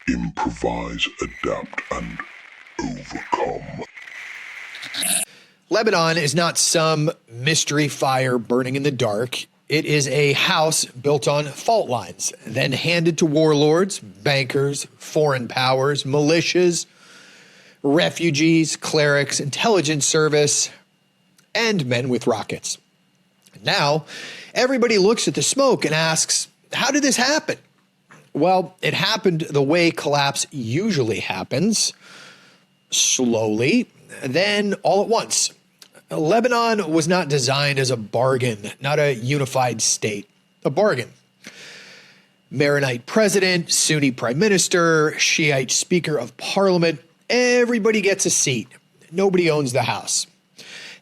Improvise, adapt, and overcome. Lebanon is not some mystery fire burning in the dark. It is a house built on fault lines, then handed to warlords, bankers, foreign powers, militias, refugees, clerics, intelligence service, and men with rockets. Now, everybody looks at the smoke and asks, how did this happen? Well, it happened the way collapse usually happens, slowly, then all at once. Lebanon was not designed as a bargain, not a unified state, a bargain. Maronite president, Sunni prime minister, Shiite speaker of parliament, everybody gets a seat. Nobody owns the house.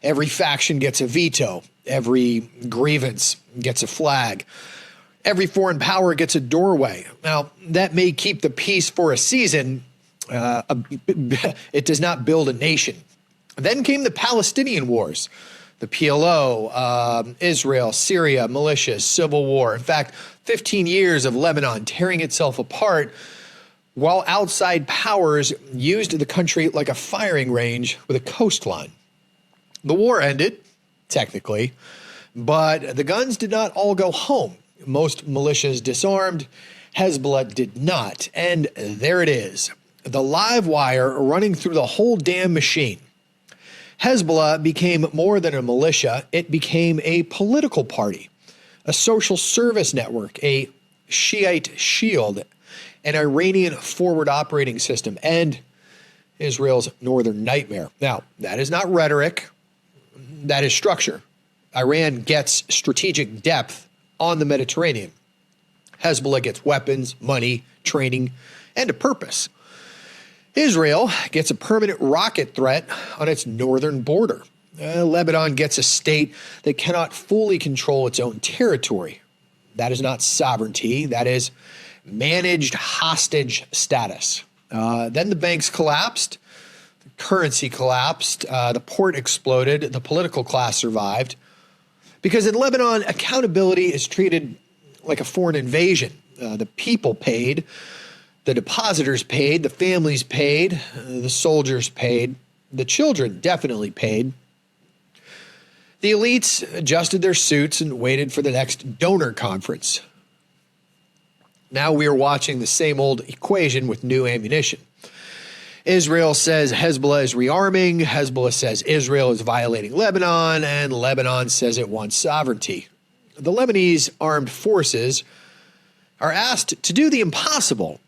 Every faction gets a veto. Every grievance gets a flag. Every foreign power gets a doorway. Now, that may keep the peace for a season. It does not build a nation. Then came the Palestinian wars, the PLO, Israel, Syria, militias, civil war. In fact, 15 years of Lebanon tearing itself apart while outside powers used the country like a firing range with a coastline. The war ended, technically, but the guns did not all go home. Most militias disarmed. Hezbollah did not. And there it is, the live wire running through the whole damn machine. Hezbollah became more than a militia. It became a political party, a social service network, a Shiite shield, an Iranian forward operating system, and Israel's northern nightmare. Now, that is not rhetoric. That is structure. Iran gets strategic depth on the Mediterranean. Hezbollah gets weapons, money, training, and a purpose. Israel gets a permanent rocket threat on its northern border. Lebanon gets a state that cannot fully control its own territory. That is not sovereignty. That is managed hostage status. Then the banks collapsed. The currency collapsed. The port exploded. The political class survived. Because in Lebanon, accountability is treated like a foreign invasion. The people paid. The depositors paid, the families paid, the soldiers paid, the children definitely paid. The elites adjusted their suits and waited for the next donor conference. Now we are watching the same old equation with new ammunition. Israel says Hezbollah is rearming, Hezbollah says Israel is violating Lebanon, and Lebanon says it wants sovereignty. The Lebanese armed forces are asked to do the impossible.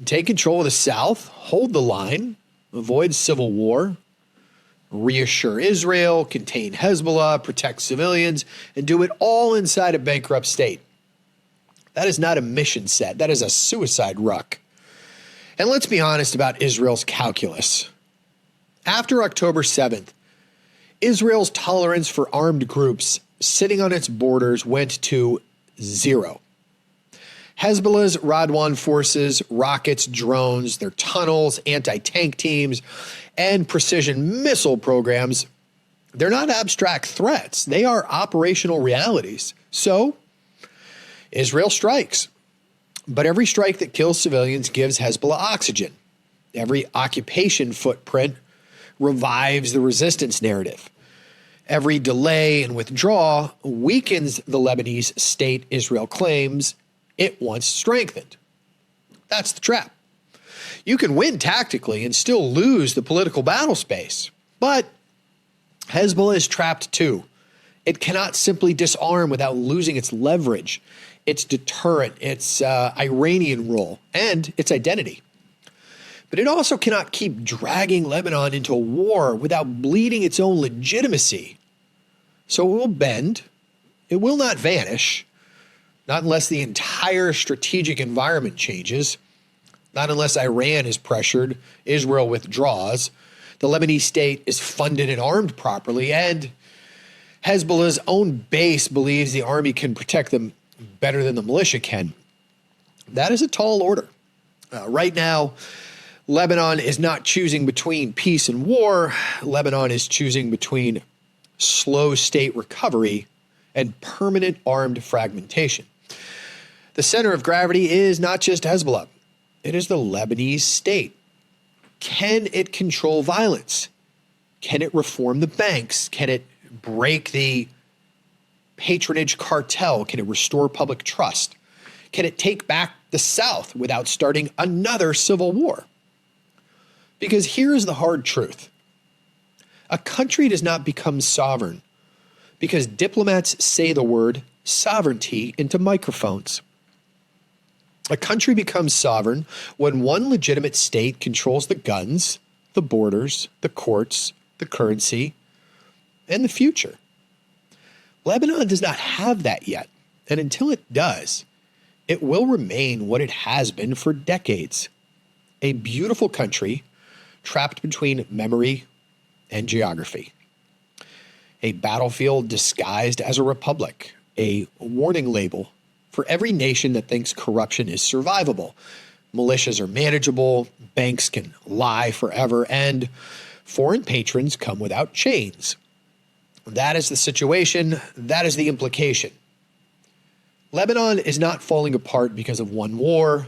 Take control of the south, hold the line, avoid civil war, reassure Israel, contain Hezbollah, protect civilians, and do it all inside a bankrupt state. That is not a mission set. That is a suicide ruck. And let's be honest about Israel's calculus. After October 7th, Israel's tolerance for armed groups sitting on its borders went to zero. Hezbollah's Radwan forces, rockets, drones, their tunnels, anti-tank teams, and precision missile programs, they're not abstract threats. They are operational realities. So, Israel strikes. But every strike that kills civilians gives Hezbollah oxygen. Every occupation footprint revives the resistance narrative. Every delay and withdrawal weakens the Lebanese state Israel claims it once strengthened. That's the trap. You can win tactically and still lose the political battle space. But Hezbollah is trapped too. It cannot simply disarm without losing its leverage, its deterrent, its Iranian role, and its identity. But it also cannot keep dragging Lebanon into a war without bleeding its own legitimacy. So it will bend. It will not vanish. Not unless the entire strategic environment changes, not unless Iran is pressured, Israel withdraws, the Lebanese state is funded and armed properly, and Hezbollah's own base believes the army can protect them better than the militia can. That is a tall order. Right now, Lebanon is not choosing between peace and war. Lebanon is choosing between slow state recovery and permanent armed fragmentation. The center of gravity is not just Hezbollah. It is the Lebanese state. Can it control violence? Can it reform the banks? Can it break the patronage cartel? Can it restore public trust? Can it take back the South without starting another civil war? Because here's the hard truth. A country does not become sovereign because diplomats say the word sovereignty into microphones. A country becomes sovereign when one legitimate state controls the guns, the borders, the courts, the currency, and the future. Lebanon does not have that yet, and until it does, it will remain what it has been for decades. A beautiful country trapped between memory and geography. A battlefield disguised as a republic, a warning label for every nation that thinks corruption is survivable. Militias are manageable, banks can lie forever, and foreign patrons come without chains. That is the situation. That is the implication. Lebanon is not falling apart because of one war,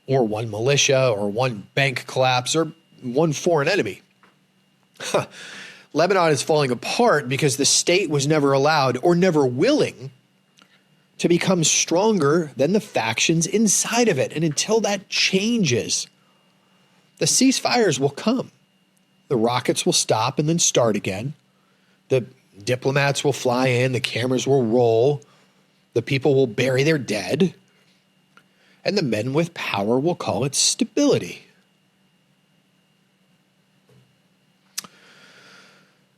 or one militia, or one bank collapse, or one foreign enemy. Lebanon is falling apart because the state was never allowed or never willing to become stronger than the factions inside of it. And until that changes, the ceasefires will come. The rockets will stop and then start again. The diplomats will fly in, the cameras will roll, the people will bury their dead, and the men with power will call it stability.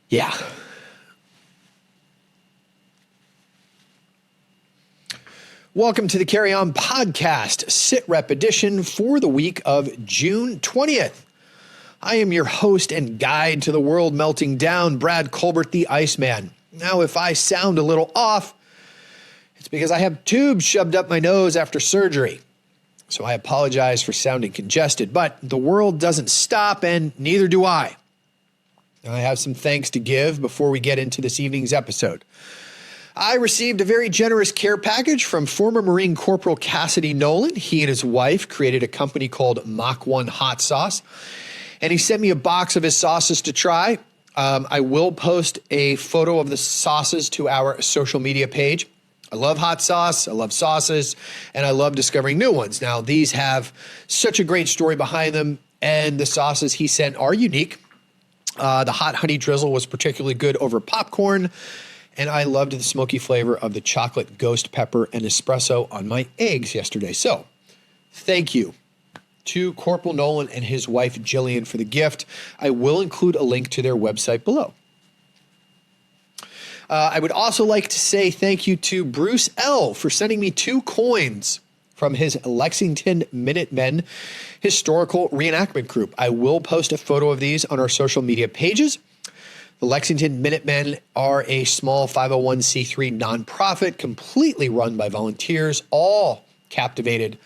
Yeah. Welcome to the Carry On Podcast, SITREP edition for the week of June 20th. I am your host and guide to the world melting down, Brad Colbert, the Iceman. Now, if I sound a little off, it's because I have tubes shoved up my nose after surgery. So I apologize for sounding congested, but the world doesn't stop and neither do I. I have some thanks to give before we get into this evening's episode. I received a very generous care package from former Marine Corporal Cassidy Nolan. He and his wife created a company called Mach 1 Hot Sauce, and he sent me a box of his sauces to try. I will post a photo of the sauces to our social media page. I love hot sauce, I love sauces, and I love discovering new ones. Now, these have such a great story behind them, and the sauces he sent are unique. The hot honey drizzle was particularly good over popcorn, and I loved the smoky flavor of the chocolate ghost pepper and espresso on my eggs yesterday. So, thank you to Corporal Nolan and his wife Jillian for the gift. I will include a link to their website below. I would also like to say thank you to Bruce L. for sending me 2 coins from his Lexington Minutemen historical reenactment group. I will post a photo of these on our social media pages. The Lexington Minutemen are a small 501c3 nonprofit completely run by volunteers, all captivated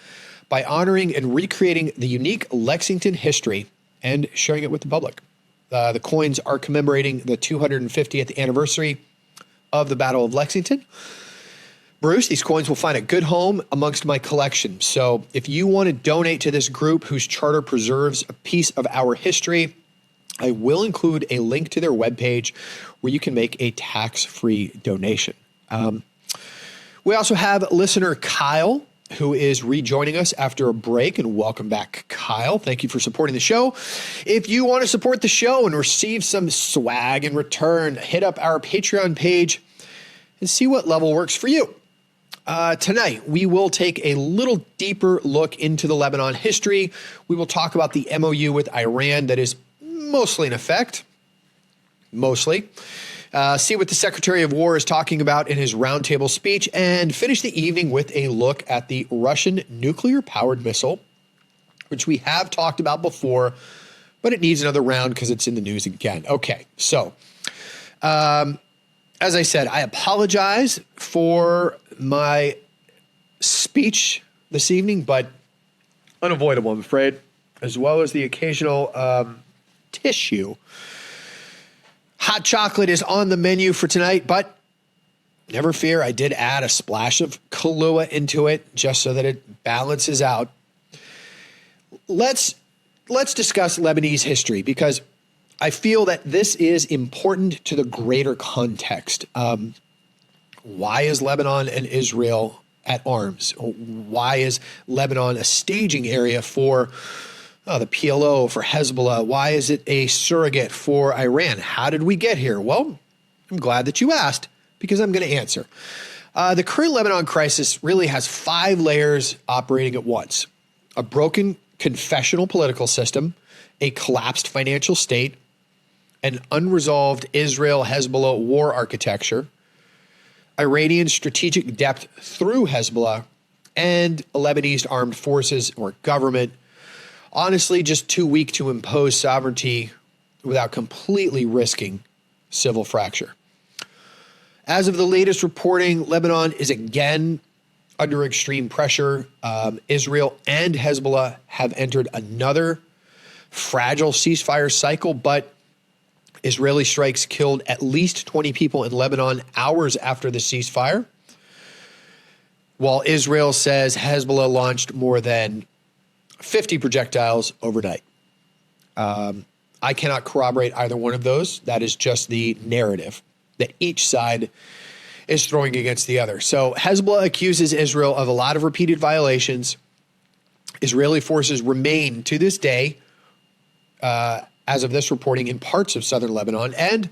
by honoring and recreating the unique Lexington history and sharing it with the public. The coins are commemorating the 250th anniversary of the Battle of Lexington. Bruce, these coins will find a good home amongst my collection. So if you want to donate to this group whose charter preserves a piece of our history, I will include a link to their webpage where you can make a tax-free donation. We also have listener Kyle, who is rejoining us after a break, and welcome back, Kyle. Thank you for supporting the show. If you want to support the show and receive some swag in return, hit up our Patreon page and see what level works for you. Tonight, we will take a little deeper look into the Lebanon history. We will talk about the MOU with Iran that is mostly in effect. Mostly. See what the Secretary of War is talking about in his roundtable speech, and finish the evening with a look at the Russian nuclear-powered missile, which we have talked about before, but it needs another round because it's in the news again. Okay, so as I said, I apologize for my speech this evening, but unavoidable, I'm afraid, as well as the occasional tissue. Hot chocolate is on the menu for tonight, but never fear, I did add a splash of Kahlua into it just so that it balances out. let's discuss Lebanese history, because I feel that this is important to the greater context. Why is Lebanon and Israel at arms? Why is Lebanon a staging area for the PLO, for Hezbollah? Why is it a surrogate for Iran? How did we get here? Well, I'm glad that you asked, because I'm going to answer. The current Lebanon crisis really has 5 layers operating at once: a broken confessional political system, a collapsed financial state, an unresolved Israel-Hezbollah war architecture, Iranian strategic depth through Hezbollah, and a Lebanese armed forces or government honestly just too weak to impose sovereignty without completely risking civil fracture. As of the latest reporting, Lebanon is again under extreme pressure. Israel and Hezbollah have entered another fragile ceasefire cycle, but Israeli strikes killed at least 20 people in Lebanon hours after the ceasefire, while Israel says Hezbollah launched more than 50 projectiles overnight. I cannot corroborate either one of those. That is just the narrative that each side is throwing against the other. So Hezbollah accuses Israel of a lot of repeated violations. Israeli forces remain to this day, as of this reporting, in parts of southern Lebanon, and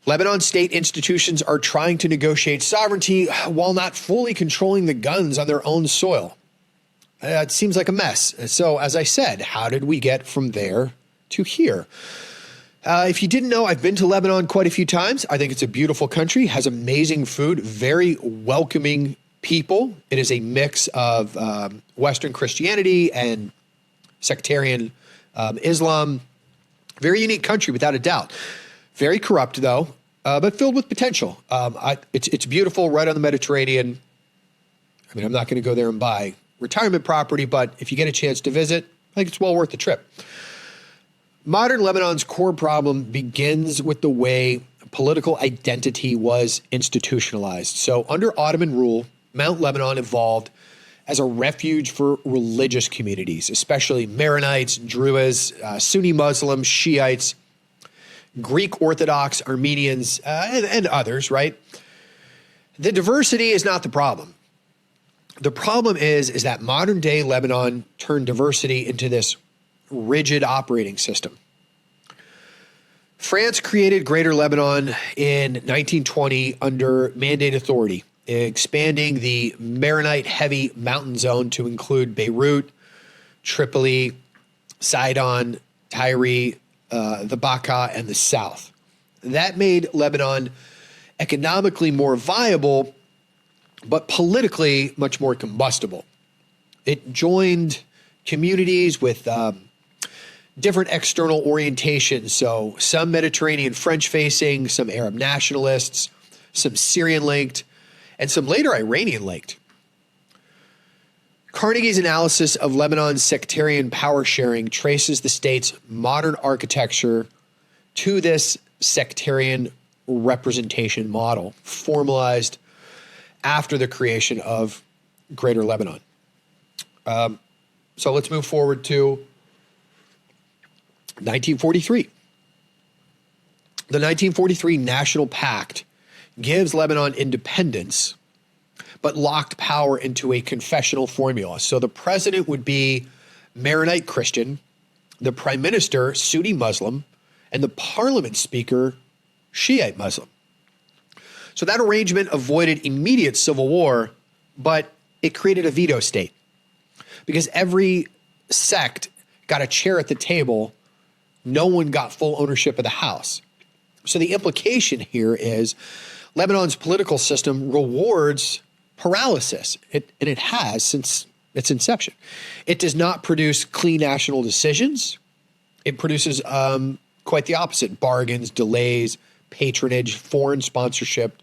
Lebanon state institutions are trying to negotiate sovereignty while not fully controlling the guns on their own soil. It seems like a mess. So, as I said, how did we get from there to here? If you didn't know, I've been to Lebanon quite a few times. I think it's a beautiful country, has amazing food, very welcoming people. It is a mix of Western Christianity and sectarian Islam. Very unique country, without a doubt. Very corrupt, though, but filled with potential. It's beautiful, right on the Mediterranean. I mean, I'm not going to go there and buy retirement property, but if you get a chance to visit, I think it's well worth the trip. Modern Lebanon's core problem begins with the way political identity was institutionalized. So under Ottoman rule, Mount Lebanon evolved as a refuge for religious communities, especially Maronites, Druze, Sunni Muslims, Shiites, Greek Orthodox, Armenians, and others, right? The diversity is not the problem. The problem is that modern day Lebanon turned diversity into this rigid operating system. France created Greater Lebanon in 1920 under Mandate Authority, expanding the Maronite heavy mountain zone to include Beirut, Tripoli, Sidon, Tyre, the Bekaa, and the south. That made Lebanon economically more viable, but politically much more combustible. It joined communities with different external orientations. So some Mediterranean French-facing, some Arab nationalists, some Syrian-linked, and some later Iranian-linked. Carnegie's analysis of Lebanon's sectarian power sharing traces the state's modern architecture to this sectarian representation model, formalized after the creation of Greater Lebanon. So let's move forward to 1943. The 1943 National Pact gives Lebanon independence, but locked power into a confessional formula. So the president would be Maronite Christian, the prime minister Sunni Muslim, and the parliament speaker Shiite Muslim. So that arrangement avoided immediate civil war, but it created a veto state because every sect got a chair at the table. No one got full ownership of the house. So the implication here is Lebanon's political system rewards paralysis, and it has since its inception. It does not produce clean national decisions. It produces quite the opposite: bargains, delays, patronage, foreign sponsorship,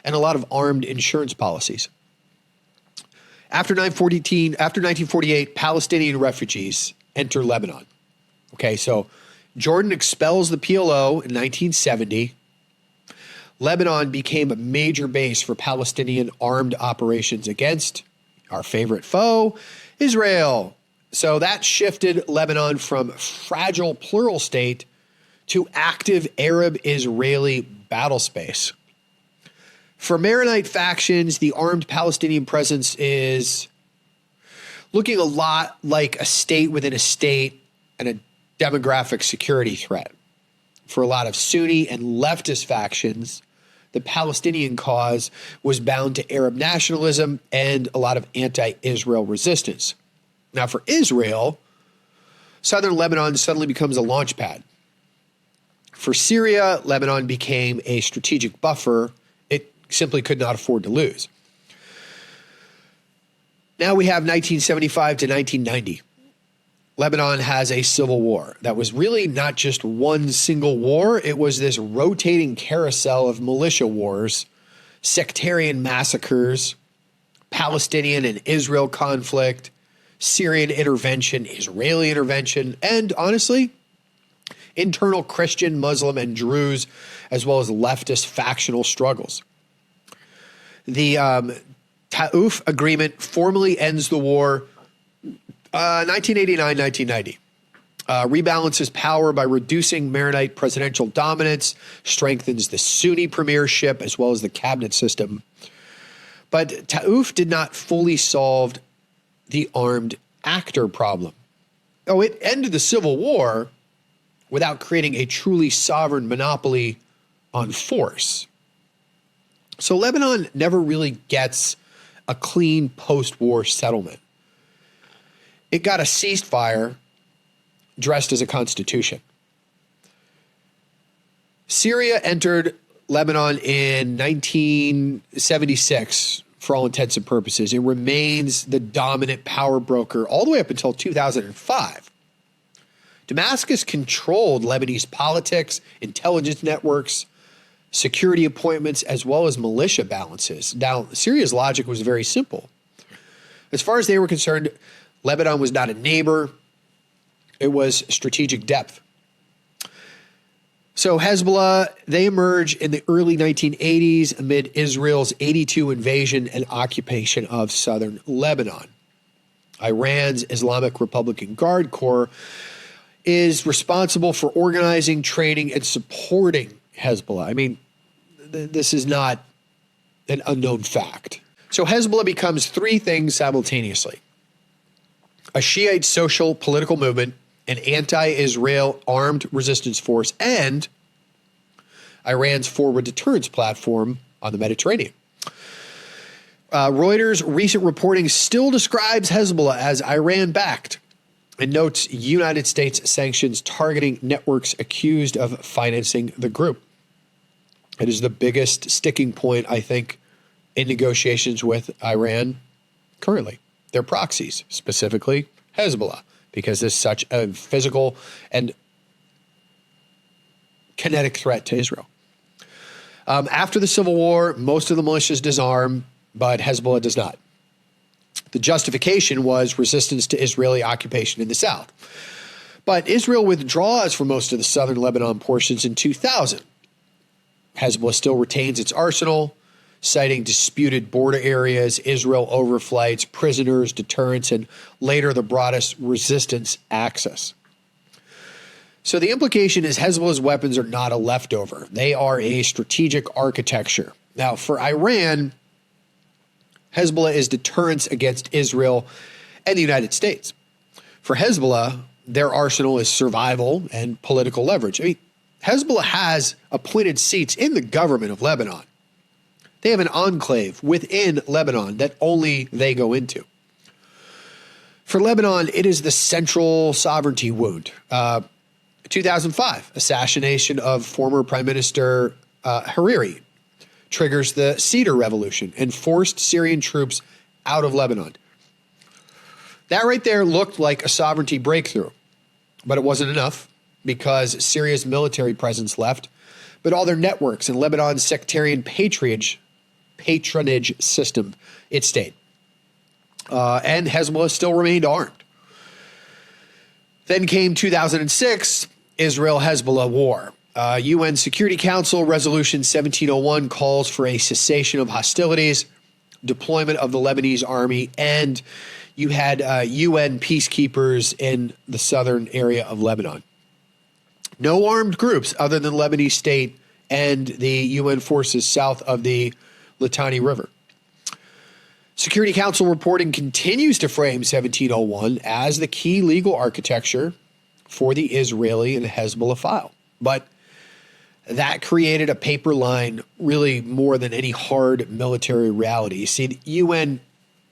and a lot of armed insurance policies. After 1948, Palestinian refugees enter Lebanon. Okay, so Jordan expels the PLO in 1970. Lebanon became a major base for Palestinian armed operations against our favorite foe, Israel. So that shifted Lebanon from fragile plural state to active Arab-Israeli battle space. For Maronite factions, the armed Palestinian presence is looking a lot like a state within a state and a demographic security threat. For a lot of Sunni and leftist factions, the Palestinian cause was bound to Arab nationalism and a lot of anti-Israel resistance. Now, for Israel, southern Lebanon suddenly becomes a launch pad. For Syria, Lebanon became a strategic buffer it simply could not afford to lose. Now we have 1975 to 1990. Lebanon has a civil war that was really not just one single war. It was this rotating carousel of militia wars, sectarian massacres, Palestinian and Israel conflict, Syrian intervention, Israeli intervention, and honestly, internal Christian, Muslim, and Druze, as well as leftist factional struggles. The Taif Agreement formally ends the war 1989-1990. Rebalances power by reducing Maronite presidential dominance, strengthens the Sunni premiership as well as the cabinet system. But Taif did not fully solve the armed actor problem. Oh, it ended the civil war without creating a truly sovereign monopoly on force. So Lebanon never really gets a clean post-war settlement. It got a ceasefire dressed as a constitution. Syria entered Lebanon in 1976 for all intents and purposes. It remains the dominant power broker all the way up until 2005. Damascus controlled Lebanese politics, intelligence networks, security appointments, as well as militia balances. Now, Syria's logic was very simple. As far as they were concerned, Lebanon was not a neighbor. It was strategic depth. So Hezbollah, they emerge in the early 1980s amid Israel's 82 invasion and occupation of southern Lebanon. Iran's Islamic Republican Guard Corps is responsible for organizing, training, and supporting Hezbollah. I mean, this is not an unknown fact. So Hezbollah becomes three things simultaneously: a Shiite social political movement, an anti-Israel armed resistance force, and Iran's forward deterrence platform on the Mediterranean. Reuters' recent reporting still describes Hezbollah as Iran-backed and notes United States sanctions targeting networks accused of financing the group. It is the biggest sticking point, I think, in negotiations with Iran currently. Their proxies, specifically Hezbollah, because there's such a physical and kinetic threat to Israel. After the civil war, most of the militias disarm, but Hezbollah does not. The justification was resistance to Israeli occupation in the south. But Israel withdraws from most of the southern Lebanon portions in 2000. Hezbollah still retains its arsenal, citing disputed border areas, Israel overflights, prisoners, deterrence, and later the broadest resistance axis. So the implication is Hezbollah's weapons are not a leftover. They are a strategic architecture. Now, for Iran, Hezbollah is deterrence against Israel and the United States. For Hezbollah, their arsenal is survival and political leverage. I mean, Hezbollah has appointed seats in the government of Lebanon. They have an enclave within Lebanon that only they go into. For Lebanon, it is the central sovereignty wound. 2005, assassination of former Prime Minister Hariri triggers the Cedar Revolution and forced Syrian troops out of Lebanon. That right there looked like a sovereignty breakthrough, but it wasn't enough because Syria's military presence left, but all their networks and Lebanon's sectarian patronage system, it stayed. And Hezbollah still remained armed. Then came 2006, Israel-Hezbollah war. UN Security Council Resolution 1701 calls for a cessation of hostilities, deployment of the Lebanese army, and you had UN peacekeepers in the southern area of Lebanon. No armed groups other than Lebanese state and the UN forces south of the Litani River. Security Council reporting continues to frame 1701 as the key legal architecture for the Israeli and Hezbollah file. But that created a paper line really more than any hard military reality. You see, the UN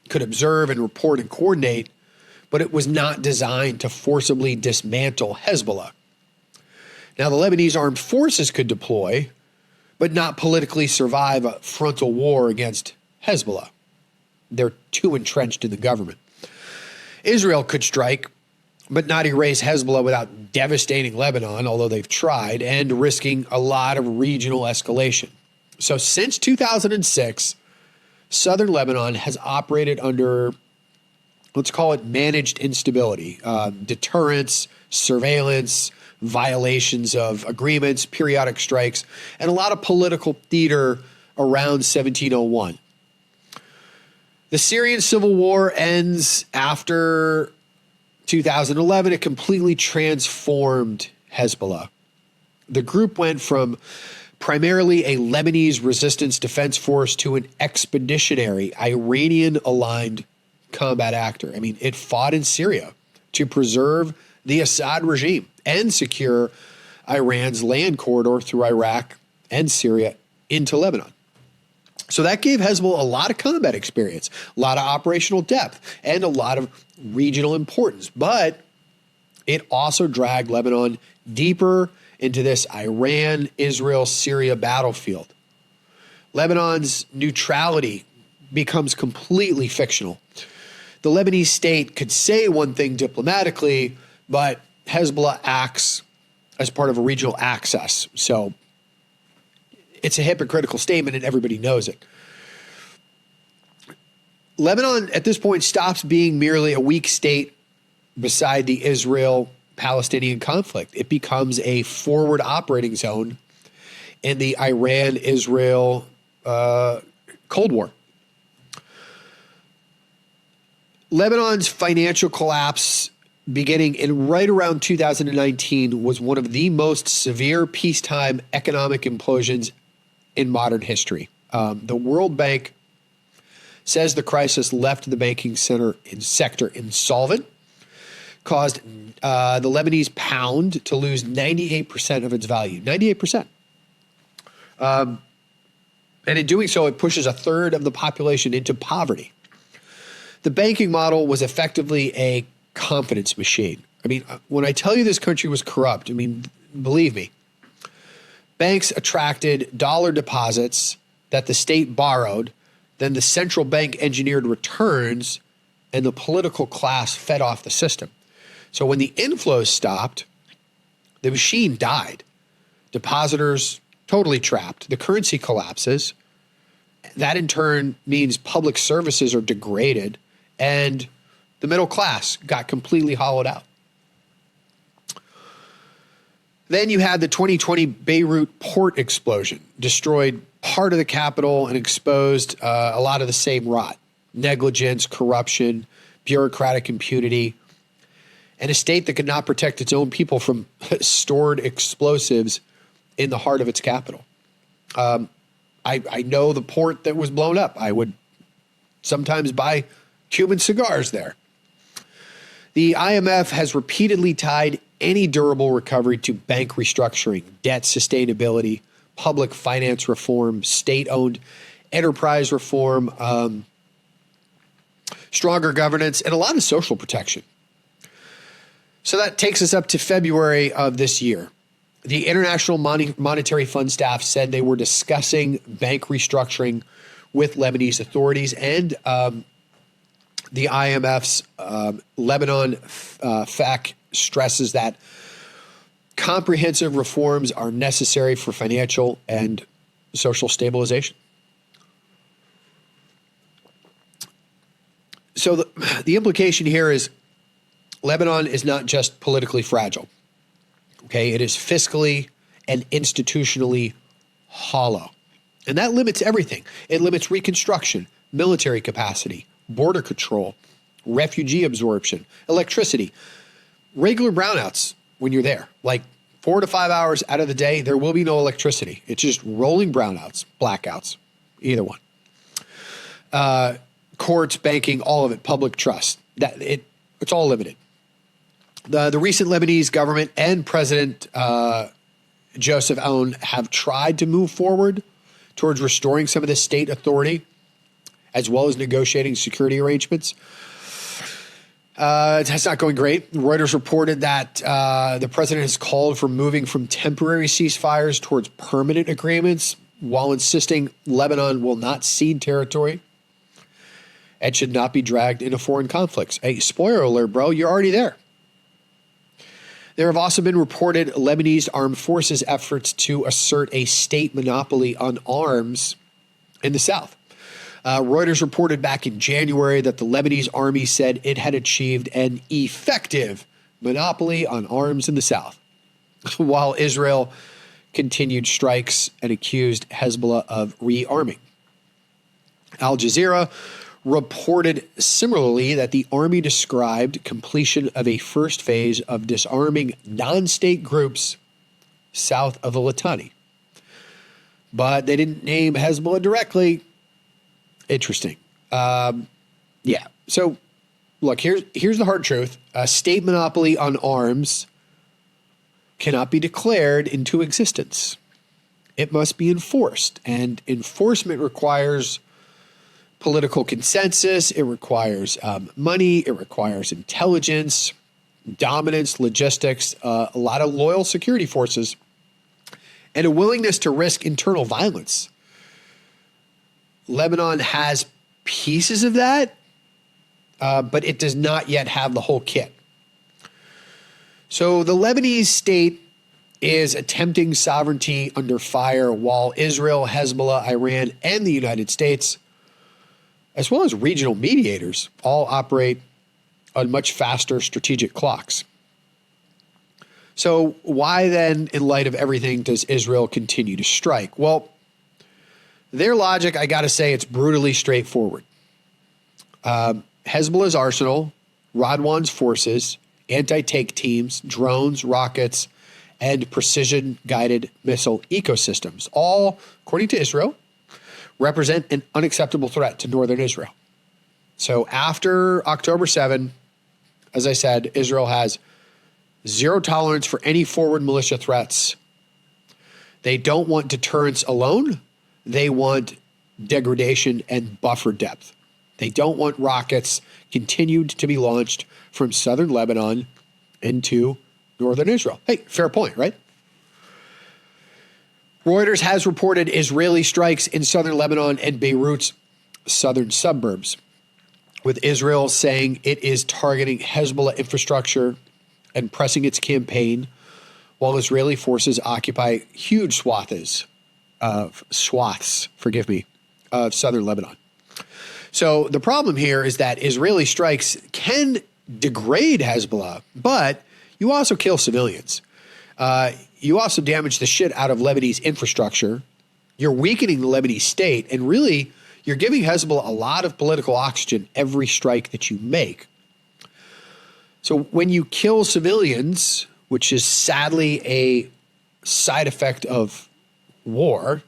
could observe and report and coordinate, but it was not designed to forcibly dismantle Hezbollah. Now, the Lebanese armed forces could deploy, but not politically survive a frontal war against Hezbollah. They're too entrenched in the government. Israel could strike, but not erase Hezbollah without devastating Lebanon, although they've tried, and risking a lot of regional escalation. So since 2006, southern Lebanon has operated under, let's call it managed instability, deterrence, surveillance, violations of agreements, periodic strikes, and a lot of political theater around 1701. The Syrian civil war ends after 2011. It completely transformed Hezbollah. The group went from primarily a Lebanese resistance defense force to an expeditionary Iranian-aligned combat actor. I mean, it fought in Syria to preserve the Assad regime and secure Iran's land corridor through Iraq and Syria into Lebanon. So that gave Hezbollah a lot of combat experience, a lot of operational depth, and a lot of regional importance. But it also dragged Lebanon deeper into this Iran-Israel-Syria battlefield. Lebanon's neutrality becomes completely fictional. The Lebanese state could say one thing diplomatically, but Hezbollah acts as part of a regional axis. So it's a hypocritical statement and everybody knows it. Lebanon at this point stops being merely a weak state beside the Israel-Palestinian conflict. It becomes a forward operating zone in the Iran-Israel Cold War. Lebanon's financial collapse beginning in right around 2019 was one of the most severe peacetime economic implosions in modern history. The World Bank says the crisis left the banking sector insolvent, caused the Lebanese pound to lose 98% of its value. 98%. And in doing so, it pushes a third of the population into poverty. The banking model was effectively a confidence machine. I mean, when I tell you this country was corrupt, I mean, believe me. Banks attracted dollar deposits that the state borrowed, then the central bank engineered returns, and the political class fed off the system. So when the inflows stopped, the machine died. Depositors totally trapped. The currency collapses. That in turn means public services are degraded, and the middle class got completely hollowed out. Then you had the 2020 Beirut port explosion, destroyed part of the capital and exposed a lot of the same rot: negligence, corruption, bureaucratic impunity, and a state that could not protect its own people from stored explosives in the heart of its capital. I know the port that was blown up. I would sometimes buy Cuban cigars there. The IMF has repeatedly tied any durable recovery to bank restructuring, debt sustainability, public finance reform, state-owned enterprise reform, stronger governance, and a lot of social protection. So that takes us up to February of this year. The International Monetary Fund staff said they were discussing bank restructuring with Lebanese authorities, and the IMF's Lebanon FAC stresses that comprehensive reforms are necessary for financial and social stabilization. So the implication here is Lebanon is not just politically fragile. Okay, it is fiscally and institutionally hollow. And that limits everything. It limits reconstruction, military capacity, border control, refugee absorption, electricity, regular brownouts when you're there. Like 4 to 5 hours out of the day, there will be no electricity. It's just rolling brownouts, blackouts, either one. Courts, banking, all of it, public trust. It's all limited. The recent Lebanese government and President Joseph Aoun have tried to move forward towards restoring some of the state authority, as well as negotiating security arrangements. It's not going great. Reuters reported that the president has called for moving from temporary ceasefires towards permanent agreements, while insisting Lebanon will not cede territory and should not be dragged into foreign conflicts. Hey, spoiler alert, bro, you're already there. There have also been reported Lebanese armed forces efforts to assert a state monopoly on arms in the south. Reuters reported back in January that the Lebanese army said it had achieved an effective monopoly on arms in the south, while Israel continued strikes and accused Hezbollah of rearming. Al Jazeera reported similarly that the army described completion of a first phase of disarming non-state groups south of the Litani. But they didn't name Hezbollah directly. Interesting. Yeah. So, look, here's the hard truth. A state monopoly on arms cannot be declared into existence. It must be enforced, and enforcement requires political consensus. It requires money. It requires intelligence, dominance, logistics, a lot of loyal security forces, and a willingness to risk internal violence. Lebanon has pieces of that, but it does not yet have the whole kit. So the Lebanese state is attempting sovereignty under fire, while Israel, Hezbollah, Iran, and the United States, as well as regional mediators, all operate on much faster strategic clocks. So why then, in light of everything, does Israel continue to strike? Well, their logic, I got to say, it's brutally straightforward. Hezbollah's arsenal, Radwan's forces, anti-tank teams, drones, rockets, and precision-guided missile ecosystems, all, according to Israel, represent an unacceptable threat to northern Israel. So after October 7, as I said, Israel has zero tolerance for any forward militia threats. They don't want deterrence alone. They want degradation and buffer depth. They don't want rockets continued to be launched from southern Lebanon into northern Israel. Hey, fair point, right? Reuters has reported Israeli strikes in southern Lebanon and Beirut's southern suburbs, with Israel saying it is targeting Hezbollah infrastructure and pressing its campaign, while Israeli forces occupy huge swaths of southern Lebanon. So the problem here is that Israeli strikes can degrade Hezbollah, but you also kill civilians. You also damage the shit out of Lebanese infrastructure. You're weakening the Lebanese state, and really, you're giving Hezbollah a lot of political oxygen every strike that you make. So when you kill civilians, which is sadly a side effect of war,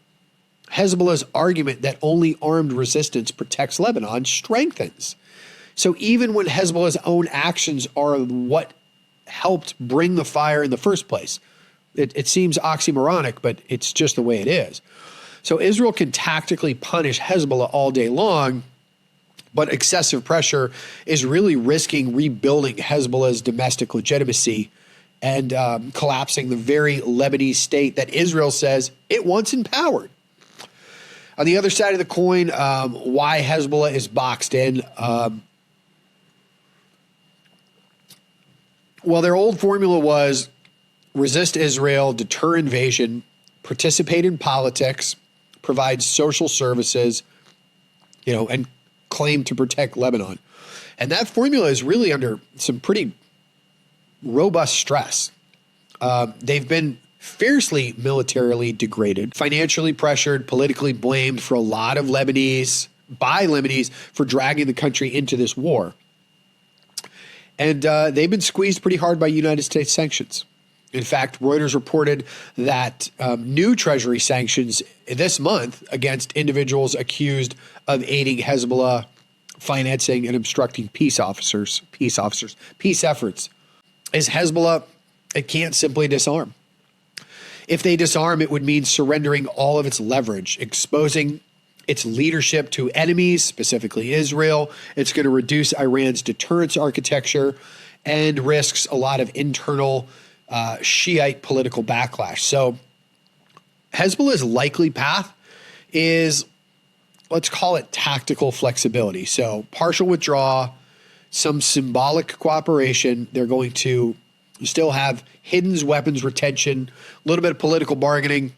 Hezbollah's argument that only armed resistance protects Lebanon strengthens. So even when Hezbollah's own actions are what helped bring the fire in the first place, it seems oxymoronic, but it's just the way it is. So Israel can tactically punish Hezbollah all day long, but excessive pressure is really risking rebuilding Hezbollah's domestic legitimacy and collapsing the very Lebanese state that Israel says it wants empowered. On the other side of the coin, why Hezbollah is boxed in. Well, their old formula was resist Israel, deter invasion, participate in politics, provide social services, and claim to protect Lebanon. And that formula is really under some pretty robust stress. They've been fiercely militarily degraded, financially pressured, politically blamed for a lot of Lebanese, by Lebanese, for dragging the country into this war. And they've been squeezed pretty hard by United States sanctions. In fact, Reuters reported that new Treasury sanctions this month against individuals accused of aiding Hezbollah, financing and obstructing peace efforts. Is Hezbollah, it can't simply disarm. If they disarm, it would mean surrendering all of its leverage, exposing its leadership to enemies, specifically Israel. It's going to reduce Iran's deterrence architecture and risks a lot of internal Shiite political backlash. So Hezbollah's likely path is, let's call it tactical flexibility. So partial withdrawal, some symbolic cooperation. They're going to still have hidden weapons retention, a little bit of political bargaining,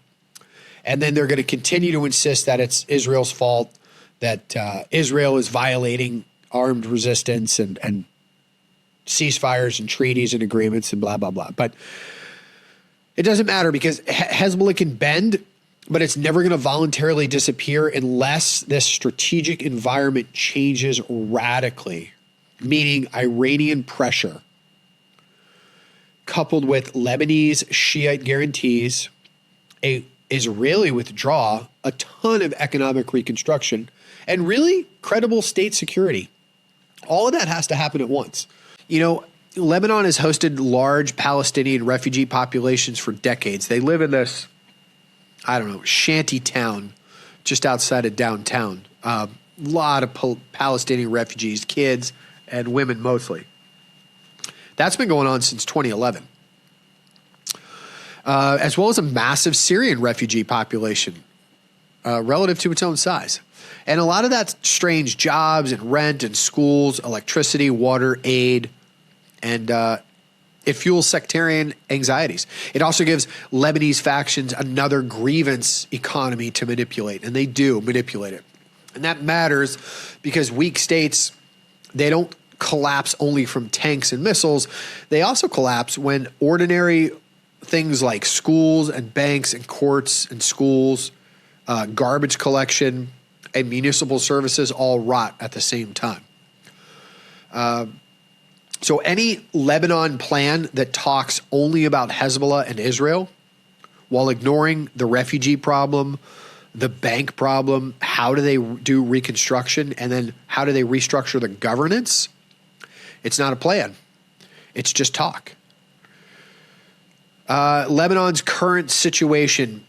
and then they're going to continue to insist that it's Israel's fault, that Israel is violating armed resistance and ceasefires and treaties and agreements and blah, blah, blah. But it doesn't matter because Hezbollah can bend, but it's never going to voluntarily disappear unless this strategic environment changes radically, meaning Iranian pressure coupled with Lebanese Shiite guarantees, a Israeli withdrawal, a ton of economic reconstruction, and really credible state security. All of that has to happen at once. You know, Lebanon has hosted large Palestinian refugee populations for decades. They live in this, shanty town just outside of downtown. A lot of Palestinian refugees, kids and women mostly. That's been going on since 2011. As well as a massive Syrian refugee population relative to its own size. And a lot of that's strange jobs and rent and schools, electricity, water, aid, and it fuels sectarian anxieties. It also gives Lebanese factions another grievance economy to manipulate, and they do manipulate it. And that matters because weak states, they don't collapse only from tanks and missiles. They also collapse when ordinary things like schools and banks and courts and schools, garbage collection, and municipal services all rot at the same time. So any Lebanon plan that talks only about Hezbollah and Israel while ignoring the refugee problem, the bank problem, how do they do reconstruction, and then how do they restructure the governance, it's not a plan. It's just talk. Lebanon's current situation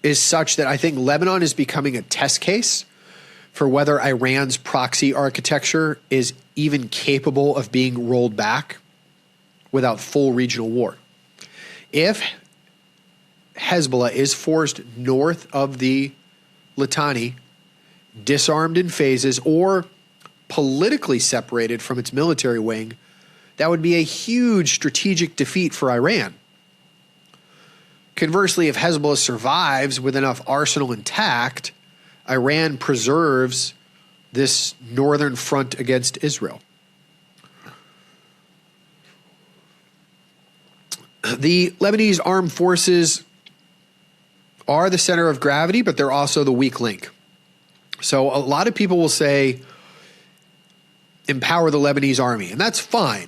is such that I think Lebanon is becoming a test case for whether Iran's proxy architecture is even capable of being rolled back without full regional war. If Hezbollah is forced north of the Litani, disarmed in phases, or politically separated from its military wing, that would be a huge strategic defeat for Iran. Conversely, if Hezbollah survives with enough arsenal intact, Iran preserves this northern front against Israel. The Lebanese armed forces are the center of gravity, but they're also the weak link. So a lot of people will say, empower the Lebanese army, and that's fine,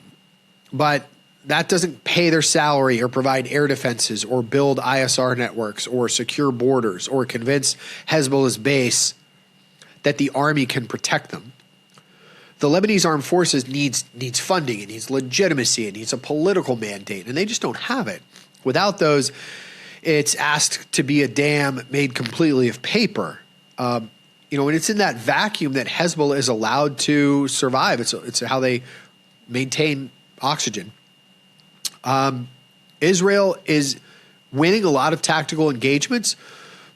but that doesn't pay their salary or provide air defenses or build ISR networks or secure borders or convince Hezbollah's base that the army can protect them. The Lebanese armed forces needs funding, it needs legitimacy, it needs a political mandate, and they just don't have it. Without those, it's asked to be a dam made completely of paper. And it's in that vacuum that Hezbollah is allowed to survive. It's how they maintain oxygen. Israel is winning a lot of tactical engagements,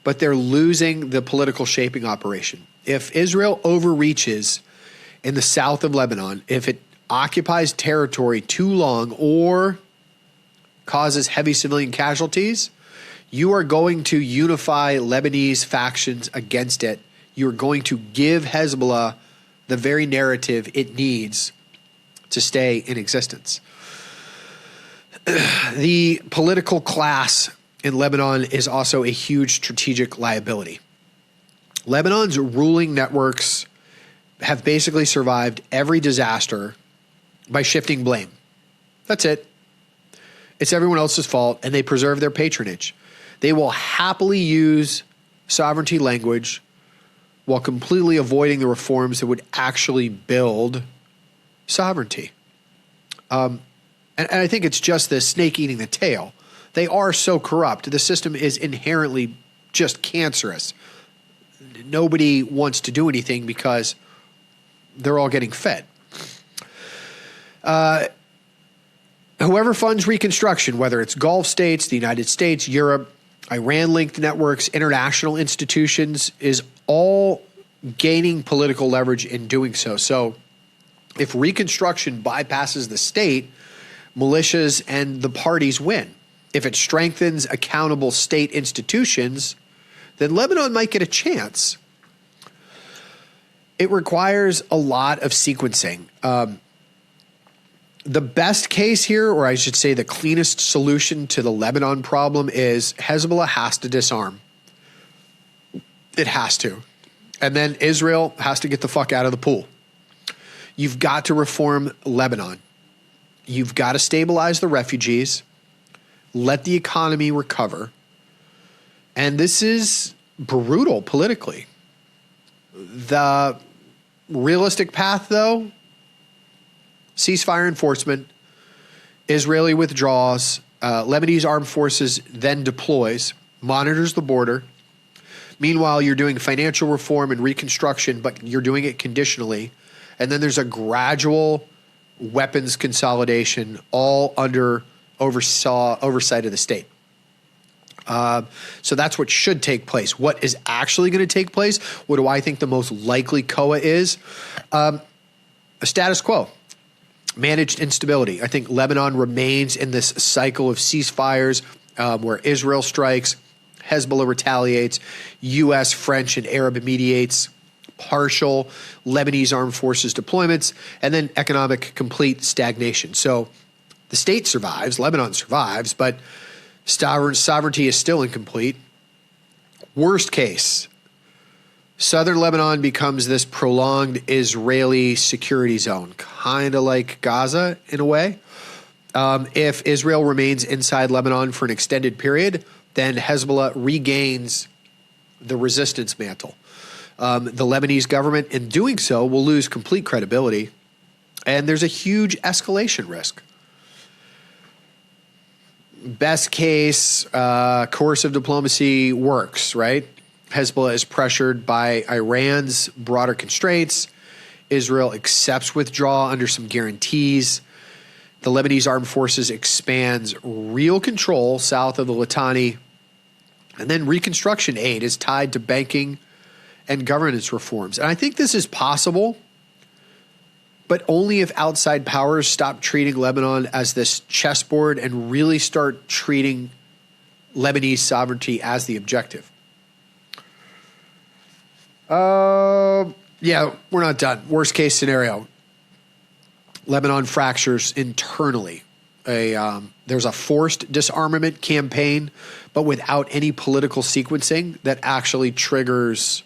but they're losing the political shaping operation. If Israel overreaches in the south of Lebanon, if it occupies territory too long or causes heavy civilian casualties, you are going to unify Lebanese factions against it. You're going to give Hezbollah the very narrative it needs to stay in existence. The political class in Lebanon is also a huge strategic liability. Lebanon's ruling networks have basically survived every disaster by shifting blame. That's it. It's everyone else's fault, and they preserve their patronage. They will happily use sovereignty language while completely avoiding the reforms that would actually build sovereignty. And I think it's just the snake eating the tail. They are so corrupt. The system is inherently just cancerous. Nobody wants to do anything because they're all getting fed. Whoever funds reconstruction, whether it's Gulf states, the United States, Europe, Iran-linked networks, international institutions, is all gaining political leverage in doing so. So if reconstruction bypasses the state, militias and the parties win. If it strengthens accountable state institutions, then Lebanon might get a chance. It requires a lot of sequencing. The best case here, or I should say the cleanest solution to the Lebanon problem, is Hezbollah has to disarm. It has to. And then Israel has to get the fuck out of the pool. You've got to reform Lebanon. You've got to stabilize the refugees, let the economy recover. And this is brutal politically. The realistic path, though, ceasefire enforcement, Israeli withdraws, Lebanese armed forces then deploys, monitors the border. Meanwhile, you're doing financial reform and reconstruction, but you're doing it conditionally. And then there's a gradual weapons consolidation, all under oversight of the state. So that's what should take place. What is actually going to take place? What do I think the most likely COA is? A status quo. Managed instability. I think Lebanon remains in this cycle of ceasefires where Israel strikes, Hezbollah retaliates, U.S., French, and Arab mediates, partial Lebanese armed forces deployments, and then economic complete stagnation. So the state survives, Lebanon survives, but sovereignty is still incomplete. Worst case, southern Lebanon becomes this prolonged Israeli security zone, kind of like Gaza in a way. If Israel remains inside Lebanon for an extended period, then Hezbollah regains the resistance mantle. The Lebanese government, in doing so, will lose complete credibility, and there's a huge escalation risk. Best case, coercive diplomacy works, right? Hezbollah is pressured by Iran's broader constraints. Israel accepts withdrawal under some guarantees. The Lebanese armed forces expands real control south of the Litani. And then reconstruction aid is tied to banking and governance reforms. And I think this is possible, but only if outside powers stop treating Lebanon as this chessboard and really start treating Lebanese sovereignty as the objective. Yeah, we're not done. Worst case scenario. Lebanon fractures internally. There's a forced disarmament campaign, but without any political sequencing that actually triggers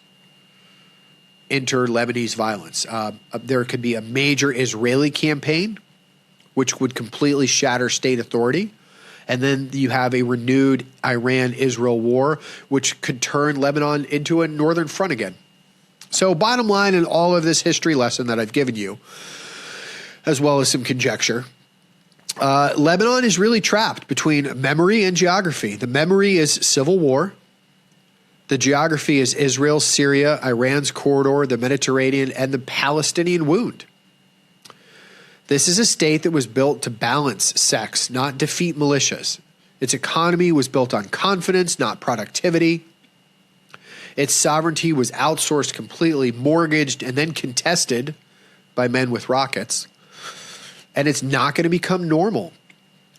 inter-Lebanese violence. There could be a major Israeli campaign, which would completely shatter state authority. And then you have a renewed Iran-Israel war, which could turn Lebanon into a northern front again. So bottom line in all of this history lesson that I've given you, as well as some conjecture, Lebanon is really trapped between memory and geography. The memory is civil war. The geography is Israel, Syria, Iran's corridor, the Mediterranean, and the Palestinian wound. This is a state that was built to balance sex, not defeat militias. Its economy was built on confidence, not productivity. Its sovereignty was outsourced completely, mortgaged, and then contested by men with rockets. And it's not going to become normal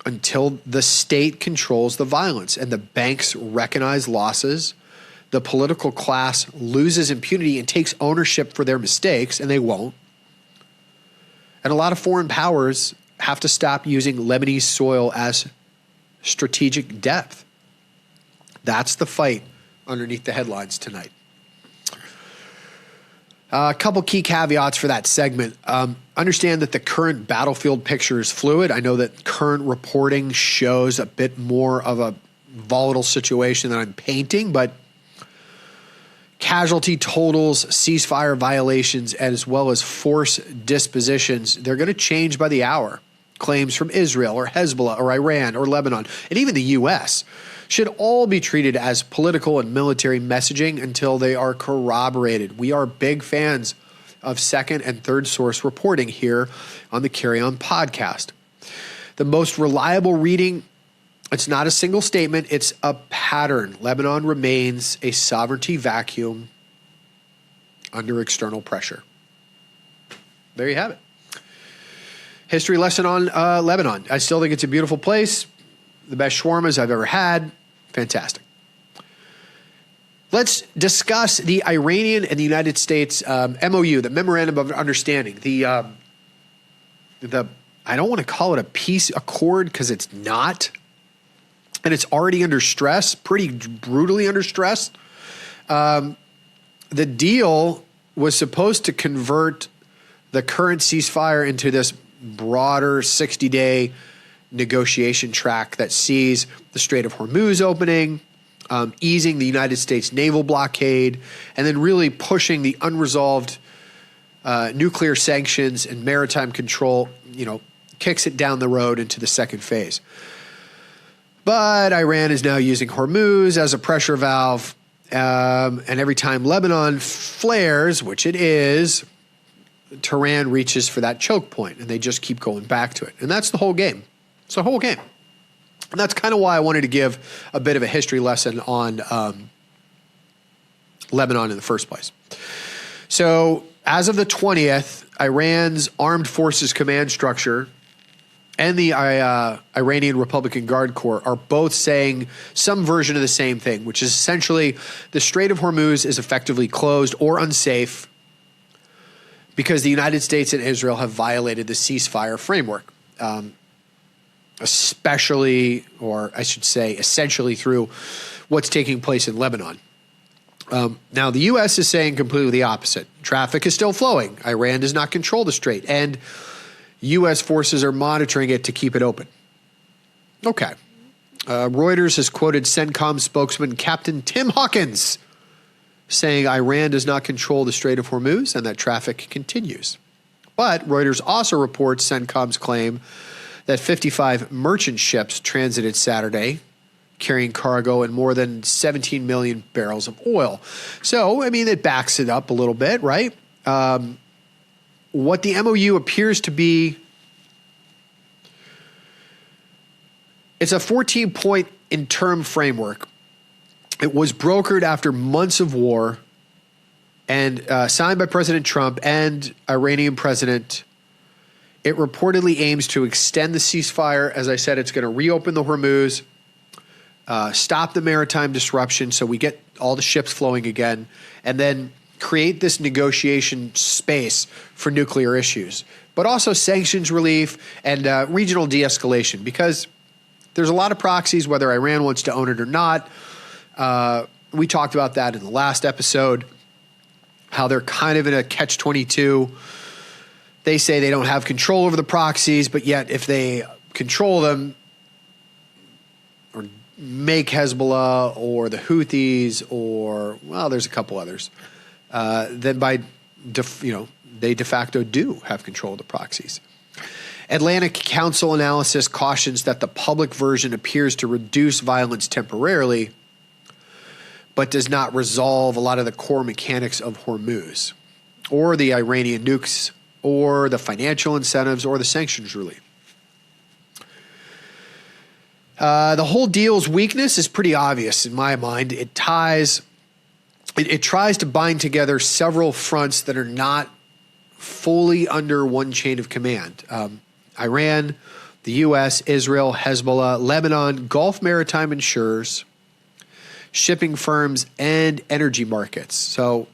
until the state controls the violence and the banks recognize losses. The political class loses impunity and takes ownership for their mistakes, and they won't. And a lot of foreign powers have to stop using Lebanese soil as strategic depth. That's the fight underneath the headlines tonight. A couple key caveats for that segment. Understand that the current battlefield picture is fluid. I know that current reporting shows a bit more of a volatile situation than I'm painting, but casualty totals, ceasefire violations, as well as force dispositions, they're going to change by the hour. Claims from Israel or Hezbollah or Iran or Lebanon and even the U.S. should all be treated as political and military messaging until they are corroborated. We are big fans of second and third source reporting here on the Carry On podcast. The most reliable reading, it's not a single statement, it's a pattern. Lebanon remains a sovereignty vacuum under external pressure. There you have it. History lesson on Lebanon. I still think it's a beautiful place. The best shawarmas I've ever had. Fantastic. Let's discuss the Iranian and the United States MOU, the Memorandum of Understanding. The I don't want to call it a peace accord because it's not. And it's already under stress, pretty brutally under stress. The deal was supposed to convert the current ceasefire into this broader 60-day negotiation track that sees the Strait of Hormuz opening, easing the United States naval blockade, and then really pushing the unresolved nuclear sanctions and maritime control, kicks it down the road into the second phase. But Iran is now using Hormuz as a pressure valve, and every time Lebanon flares, which it is, Tehran reaches for that choke point, and they just keep going back to it. And that's the whole game. It's the whole game. And that's kind of why I wanted to give a bit of a history lesson on Lebanon in the first place. So as of the 20th, Iran's armed forces command structure and the Iranian Republican Guard Corps are both saying some version of the same thing, which is essentially the Strait of Hormuz is effectively closed or unsafe because the United States and Israel have violated the ceasefire framework, especially, or I should say, essentially through what's taking place in Lebanon. Now, the U.S. is saying completely the opposite. Traffic is still flowing. Iran does not control the strait, and U.S. forces are monitoring it to keep it open. Okay. Reuters has quoted CENTCOM spokesman Captain Tim Hawkins saying Iran does not control the Strait of Hormuz and that traffic continues. But Reuters also reports CENTCOM's claim that 55 merchant ships transited Saturday carrying cargo and more than 17 million barrels of oil. So, I mean, it backs it up a little bit, right? What the MOU appears to be, it's a 14-point interim framework. It was brokered after months of war and signed by President Trump and Iranian President. It reportedly aims to extend the ceasefire. As I said, it's going to reopen the Hormuz, stop the maritime disruption so we get all the ships flowing again, and then create this negotiation space for nuclear issues, but also sanctions relief and regional de-escalation, because there's a lot of proxies, whether Iran wants to own it or not. We talked about that in the last episode, how they're kind of in a catch-22. They say they don't have control over the proxies, but yet if they control them or make Hezbollah or the Houthis or, well, there's a couple others, then they de facto do have control of the proxies. Atlantic Council analysis cautions that the public version appears to reduce violence temporarily, but does not resolve a lot of the core mechanics of Hormuz, or the Iranian nukes, or the financial incentives, or the sanctions relief. The whole deal's weakness is pretty obvious in my mind. It tries to bind together several fronts that are not fully under one chain of command. Iran, the U.S., Israel, Hezbollah, Lebanon, Gulf maritime insurers, shipping firms, and energy markets. So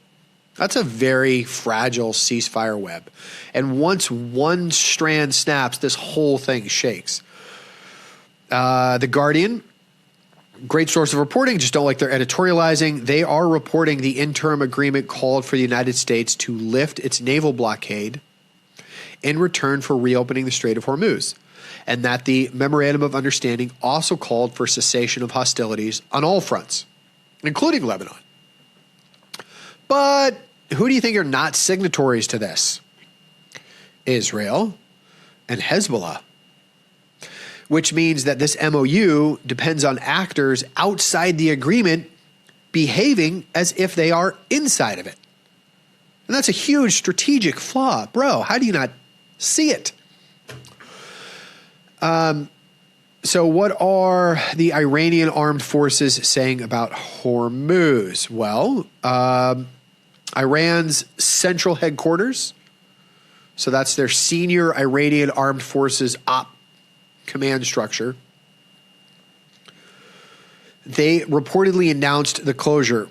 that's a very fragile ceasefire web. And once one strand snaps, this whole thing shakes. The Guardian great source of reporting, just don't like their editorializing. They are reporting the interim agreement called for the United States to lift its naval blockade in return for reopening the Strait of Hormuz, and that the memorandum of understanding also called for cessation of hostilities on all fronts, including Lebanon. But who do you think are not signatories to this? Israel and Hezbollah, which means that this MOU depends on actors outside the agreement behaving as if they are inside of it. And that's a huge strategic flaw. Bro, how do you not see it? So what are the Iranian armed forces saying about Hormuz? Well, Iran's central headquarters, so that's their senior Iranian armed forces op command structure, they reportedly announced the closure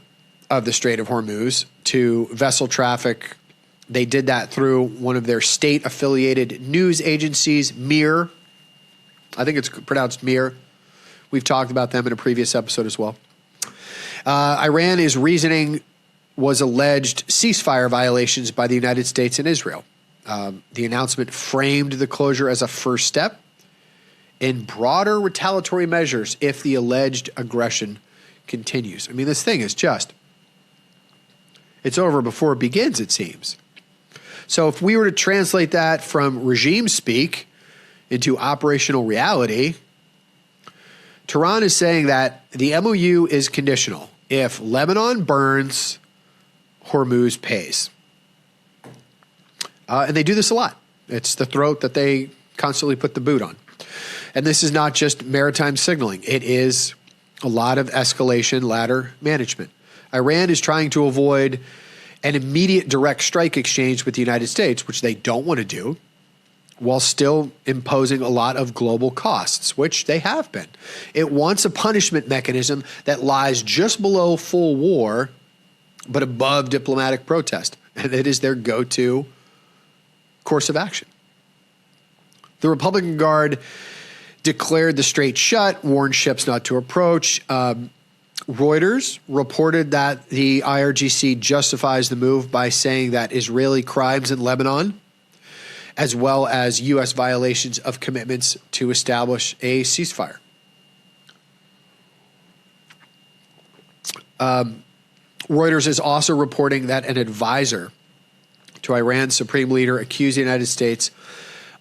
of the Strait of Hormuz to vessel traffic. They did that through one of their state-affiliated news agencies, Mir. I think it's pronounced Mir. We've talked about them in a previous episode as well. Iran's reasoning was alleged ceasefire violations by the United States and Israel. The announcement framed the closure as a first step in broader retaliatory measures if the alleged aggression continues. I mean, this thing is just, it's over before it begins, it seems. So if we were to translate that from regime speak into operational reality, Tehran is saying that the MOU is conditional. If Lebanon burns, Hormuz pays. And they do this a lot. It's the throat that they constantly put the boot on. And this is not just maritime signaling. It is a lot of escalation ladder management. Iran is trying to avoid an immediate direct strike exchange with the United States, which they don't want to do, while still imposing a lot of global costs, which they have been. It wants a punishment mechanism that lies just below full war, but above diplomatic protest. And it is their go-to course of action. The Republican Guard declared the strait shut, warned ships not to approach. Reuters reported that the IRGC justifies the move by saying that Israeli crimes in Lebanon, as well as U.S. violations of commitments to establish a ceasefire. Reuters is also reporting that an advisor to Iran's supreme leader accused the United States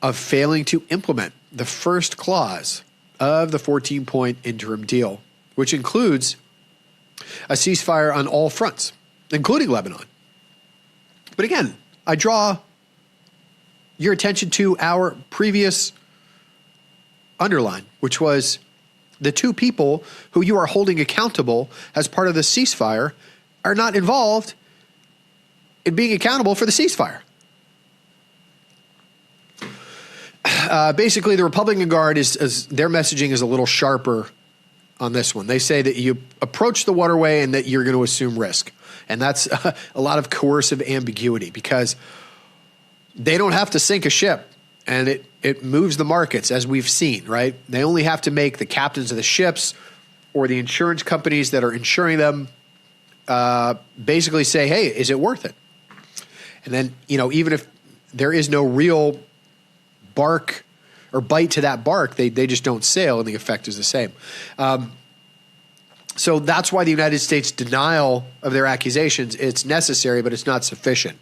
of failing to implement the first clause of the 14-point interim deal, which includes a ceasefire on all fronts, including Lebanon. But again, I draw your attention to our previous underline, which was the two people who you are holding accountable as part of the ceasefire are not involved in being accountable for the ceasefire. Basically, the Republican Guard is their messaging is a little sharper on this one. They say that you approach the waterway and that you're going to assume risk. And that's a lot of coercive ambiguity because they don't have to sink a ship, and it moves the markets, as we've seen, right? They only have to make the captains of the ships or the insurance companies that are insuring them basically say, hey, is it worth it? And then, even if there is no real bark or bite to that bark, they just don't sail, and the effect is the same. So that's why the United States denial of their accusations, it's necessary, but it's not sufficient.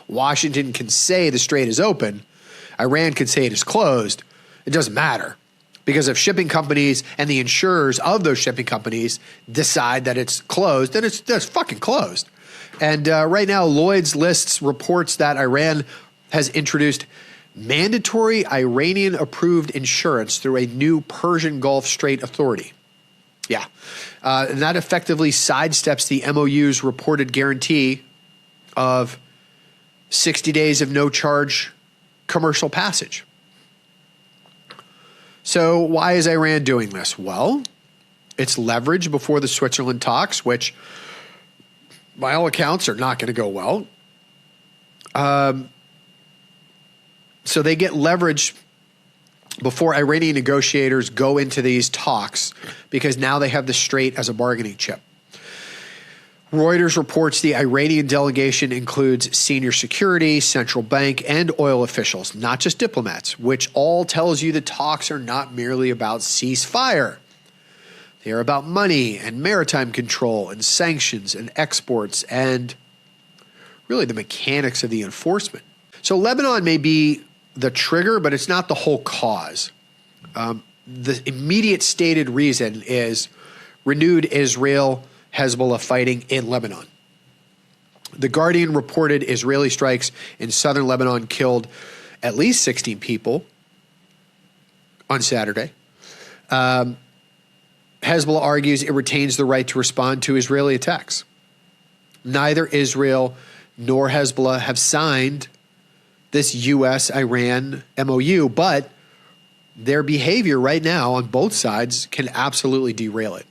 Washington can say the strait is open. Iran can say it is closed. It doesn't matter, because if shipping companies and the insurers of those shipping companies decide that it's closed, then it's fucking closed. And right now, Lloyd's lists reports that Iran has introduced mandatory Iranian-approved insurance through a new Persian Gulf Strait Authority. Yeah. And that effectively sidesteps the MOU's reported guarantee of 60 days of no-charge commercial passage. So why is Iran doing this? Well, it's leverage before the Switzerland talks, which by all accounts are not going to go well. So they get leverage before Iranian negotiators go into these talks, because now they have the strait as a bargaining chip. Reuters reports the Iranian delegation includes senior security, central bank, and oil officials, not just diplomats, which all tells you the talks are not merely about ceasefire. They are about money and maritime control and sanctions and exports and really the mechanics of the enforcement. So Lebanon may be the trigger, but it's not the whole cause. The immediate stated reason is renewed Israel Hezbollah fighting in Lebanon. The Guardian reported Israeli strikes in southern Lebanon killed at least 16 people on Saturday. Hezbollah argues it retains the right to respond to Israeli attacks. Neither Israel nor Hezbollah have signed this U.S.-Iran MOU, but their behavior right now on both sides can absolutely derail it.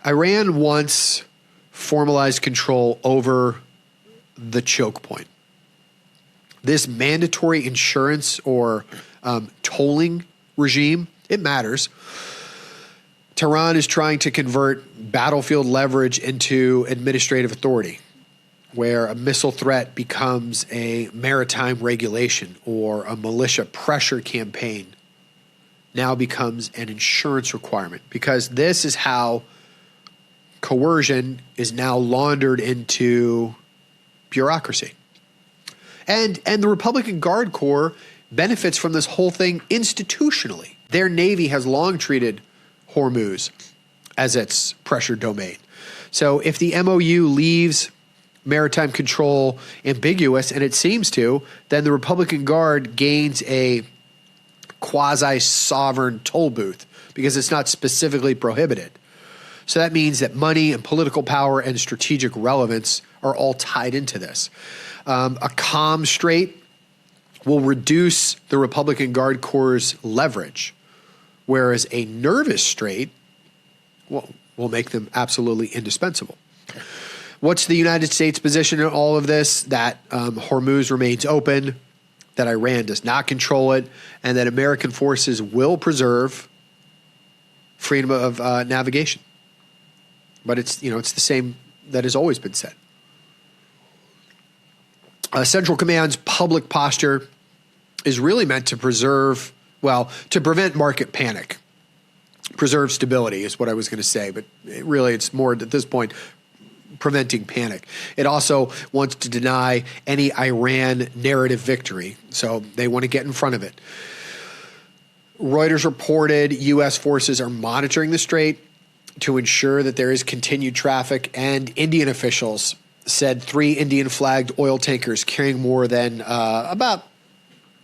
Iran wants formalized control over the choke point. This mandatory insurance or tolling regime, it matters. Tehran is trying to convert battlefield leverage into administrative authority, where a missile threat becomes a maritime regulation or a militia pressure campaign now becomes an insurance requirement, because this is how coercion is now laundered into bureaucracy. And the Republican Guard Corps benefits from this whole thing institutionally. Their Navy has long treated Hormuz as its pressure domain. So if the MOU leaves maritime control ambiguous, and it seems to, then the Republican Guard gains a quasi-sovereign toll booth because it's not specifically prohibited. So that means that money and political power and strategic relevance are all tied into this. A calm strait will reduce the Republican Guard Corps' leverage, whereas a nervous strait will make them absolutely indispensable. What's the United States' position in all of this? That Hormuz remains open, that Iran does not control it, and that American forces will preserve freedom of navigation. But it's the same that has always been said. Central Command's public posture is really meant to to prevent market panic. Preserve stability is what I was going to say, but it's more at this point preventing panic. It also wants to deny any Iran narrative victory, so they want to get in front of it. Reuters reported U.S. forces are monitoring the strait to ensure that there is continued traffic, and Indian officials said 3 Indian-flagged oil tankers carrying more than about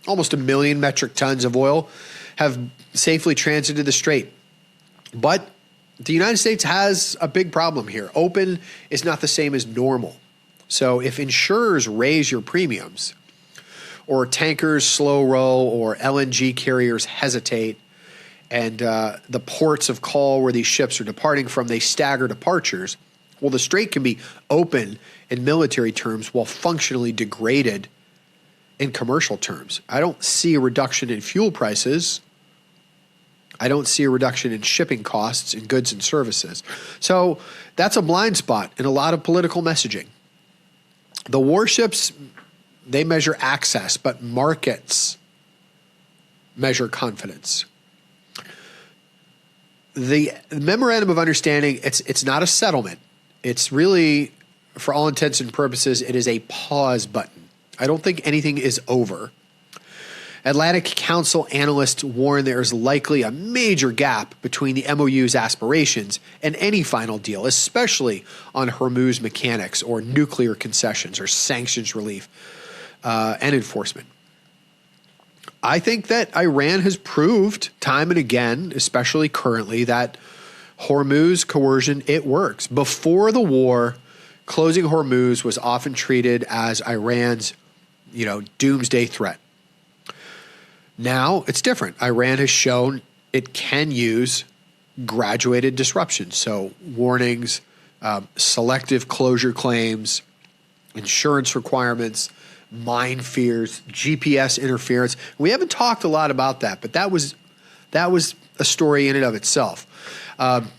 almost 1 million metric tons of oil have safely transited the strait. But the United States has a big problem here. Open is not the same as normal. So if insurers raise your premiums, or tankers slow roll, or LNG carriers hesitate, and the ports of call where these ships are departing from, they stagger departures, well, the strait can be open in military terms while functionally degraded in commercial terms. I don't see a reduction in fuel prices. I don't see a reduction in shipping costs in goods and services. So that's a blind spot in a lot of political messaging. The warships, they measure access, but markets measure confidence. The memorandum of understanding, it's not a settlement. It's really, for all intents and purposes, it is a pause button. I don't think anything is over. Atlantic Council analysts warn there is likely a major gap between the MOU's aspirations and any final deal, especially on Hormuz mechanics or nuclear concessions or sanctions relief and enforcement. I think that Iran has proved time and again, especially currently, that Hormuz coercion, it works. Before the war, closing Hormuz was often treated as Iran's, doomsday threat. Now it's different. Iran has shown it can use graduated disruption. So warnings, selective closure claims, insurance requirements, minefields, GPS interference. We haven't talked a lot about that, but that was a story in and of itself.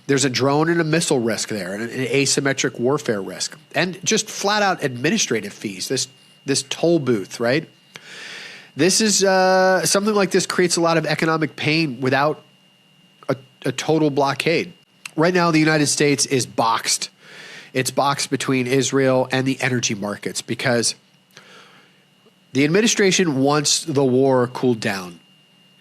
There's a drone and a missile risk there, and an asymmetric warfare risk, and just flat out administrative fees. This toll booth, right? This is something like this creates a lot of economic pain without a total blockade. Right now, the United States is boxed. It's boxed between Israel and the energy markets because the administration wants the war cooled down,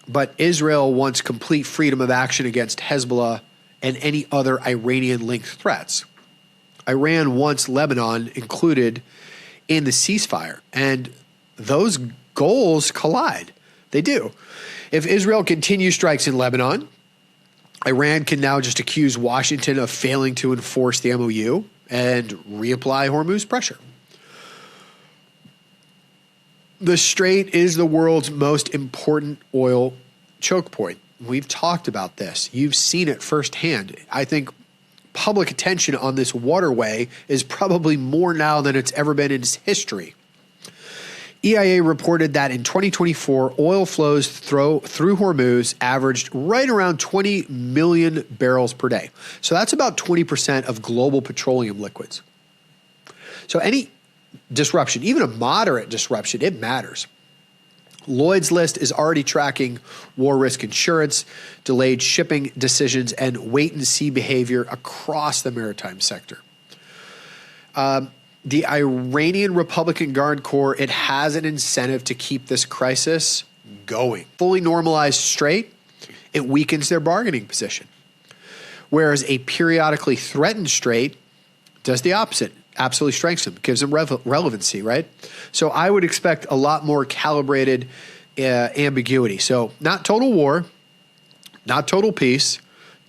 but Israel wants complete freedom of action against Hezbollah and any other Iranian-linked threats. Iran wants Lebanon included in the ceasefire, and those goals collide. They do. If Israel continues strikes in Lebanon, Iran can now just accuse Washington of failing to enforce the MOU and reapply Hormuz pressure. The Strait is the world's most important oil choke point. We've talked about this. You've seen it firsthand. I think public attention on this waterway is probably more now than it's ever been in its history. EIA reported that in 2024, oil flows through Hormuz averaged right around 20 million barrels per day. So that's about 20% of global petroleum liquids. So any disruption, even a moderate disruption, it matters. Lloyd's List is already tracking war risk insurance, delayed shipping decisions, and wait-and-see behavior across the maritime sector. The Iranian Republican Guard Corps, it has an incentive to keep this crisis going. Fully normalized strait, it weakens their bargaining position. Whereas a periodically threatened strait does the opposite, absolutely strengthens them, gives them relevancy, right? So I would expect a lot more calibrated ambiguity. So not total war, not total peace,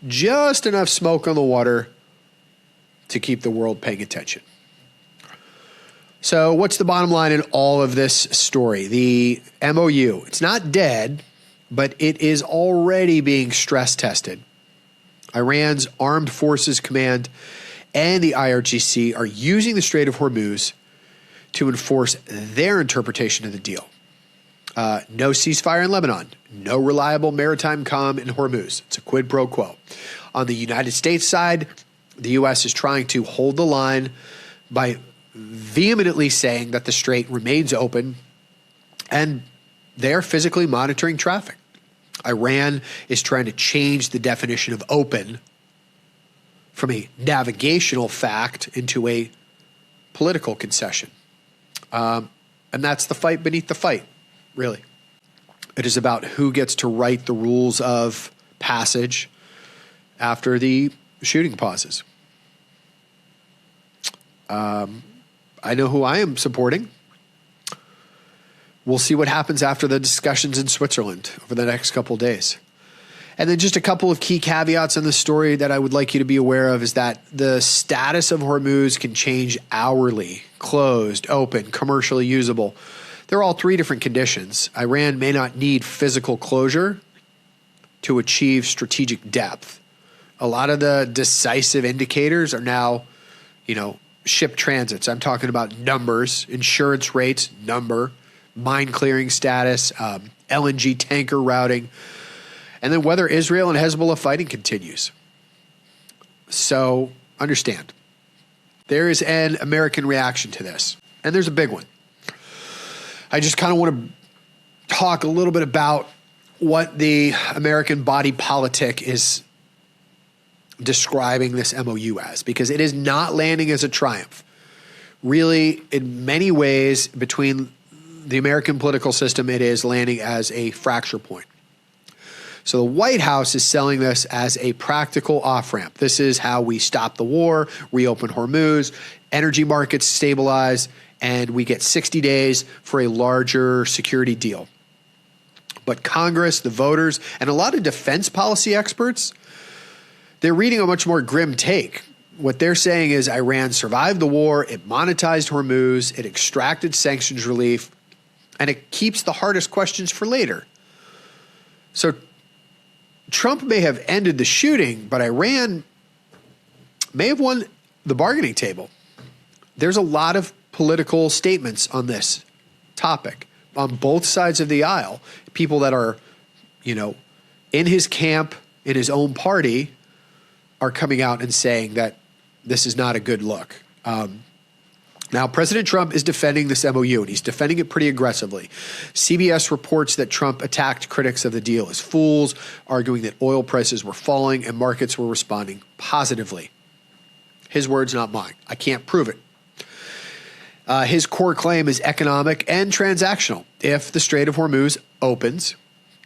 just enough smoke on the water to keep the world paying attention. So what's the bottom line in all of this story? The MOU, it's not dead, but it is already being stress tested. Iran's Armed Forces Command and the IRGC are using the Strait of Hormuz to enforce their interpretation of the deal. No ceasefire in Lebanon, no reliable maritime comm in Hormuz. It's a quid pro quo. On the United States side, the U.S. is trying to hold the line by vehemently saying that the strait remains open, and they're physically monitoring traffic. Iran is trying to change the definition of open from a navigational fact into a political concession. And that's the fight beneath the fight, really. It is about who gets to write the rules of passage after the shooting pauses. I know who I am supporting. We'll see what happens after the discussions in Switzerland over the next couple of days. And then just a couple of key caveats in the story that I would like you to be aware of is that the status of Hormuz can change hourly, closed, open, commercially usable. They're all three different conditions. Iran may not need physical closure to achieve strategic depth. A lot of the decisive indicators are now, ship transits. I'm talking about numbers, insurance rates, number, mine clearing status, LNG tanker routing, and then whether Israel and Hezbollah fighting continues. So understand, there is an American reaction to this, and there's a big one. I just kind of want to talk a little bit about what the American body politic is describing this MOU as, because it is not landing as a triumph. Really, in many ways, between the American political system, it is landing as a fracture point. So the White House is selling this as a practical off-ramp. This is how we stop the war, reopen Hormuz, energy markets stabilize, and we get 60 days for a larger security deal. But Congress, the voters, and a lot of defense policy experts, they're reading a much more grim take. What they're saying is Iran survived the war, it monetized Hormuz, it extracted sanctions relief, and it keeps the hardest questions for later. So Trump may have ended the shooting, but Iran may have won the bargaining table. There's a lot of political statements on this topic on both sides of the aisle. People that are, in his camp, in his own party, are coming out and saying that this is not a good look. Now, President Trump is defending this MOU, and he's defending it pretty aggressively. CBS reports that Trump attacked critics of the deal as fools, arguing that oil prices were falling and markets were responding positively. His words, not mine. I can't prove it. His core claim is economic and transactional. If the Strait of Hormuz opens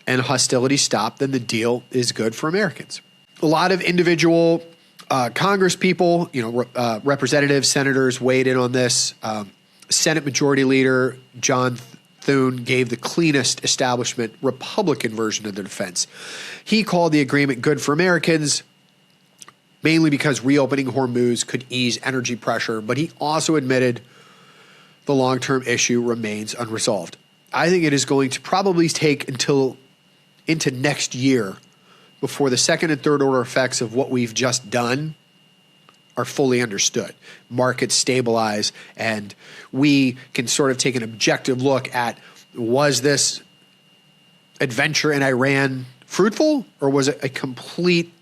and hostilities stop, then the deal is good for Americans. A lot of individual Congress people, representatives, senators weighed in on this. Senate Majority Leader John Thune gave the cleanest establishment Republican version of the defense. He called the agreement good for Americans, mainly because reopening Hormuz could ease energy pressure, but he also admitted the long-term issue remains unresolved. I think it is going to probably take until into next year before the second and third order effects of what we've just done are fully understood. Markets stabilize, and we can sort of take an objective look at, was this adventure in Iran fruitful, or was it a complete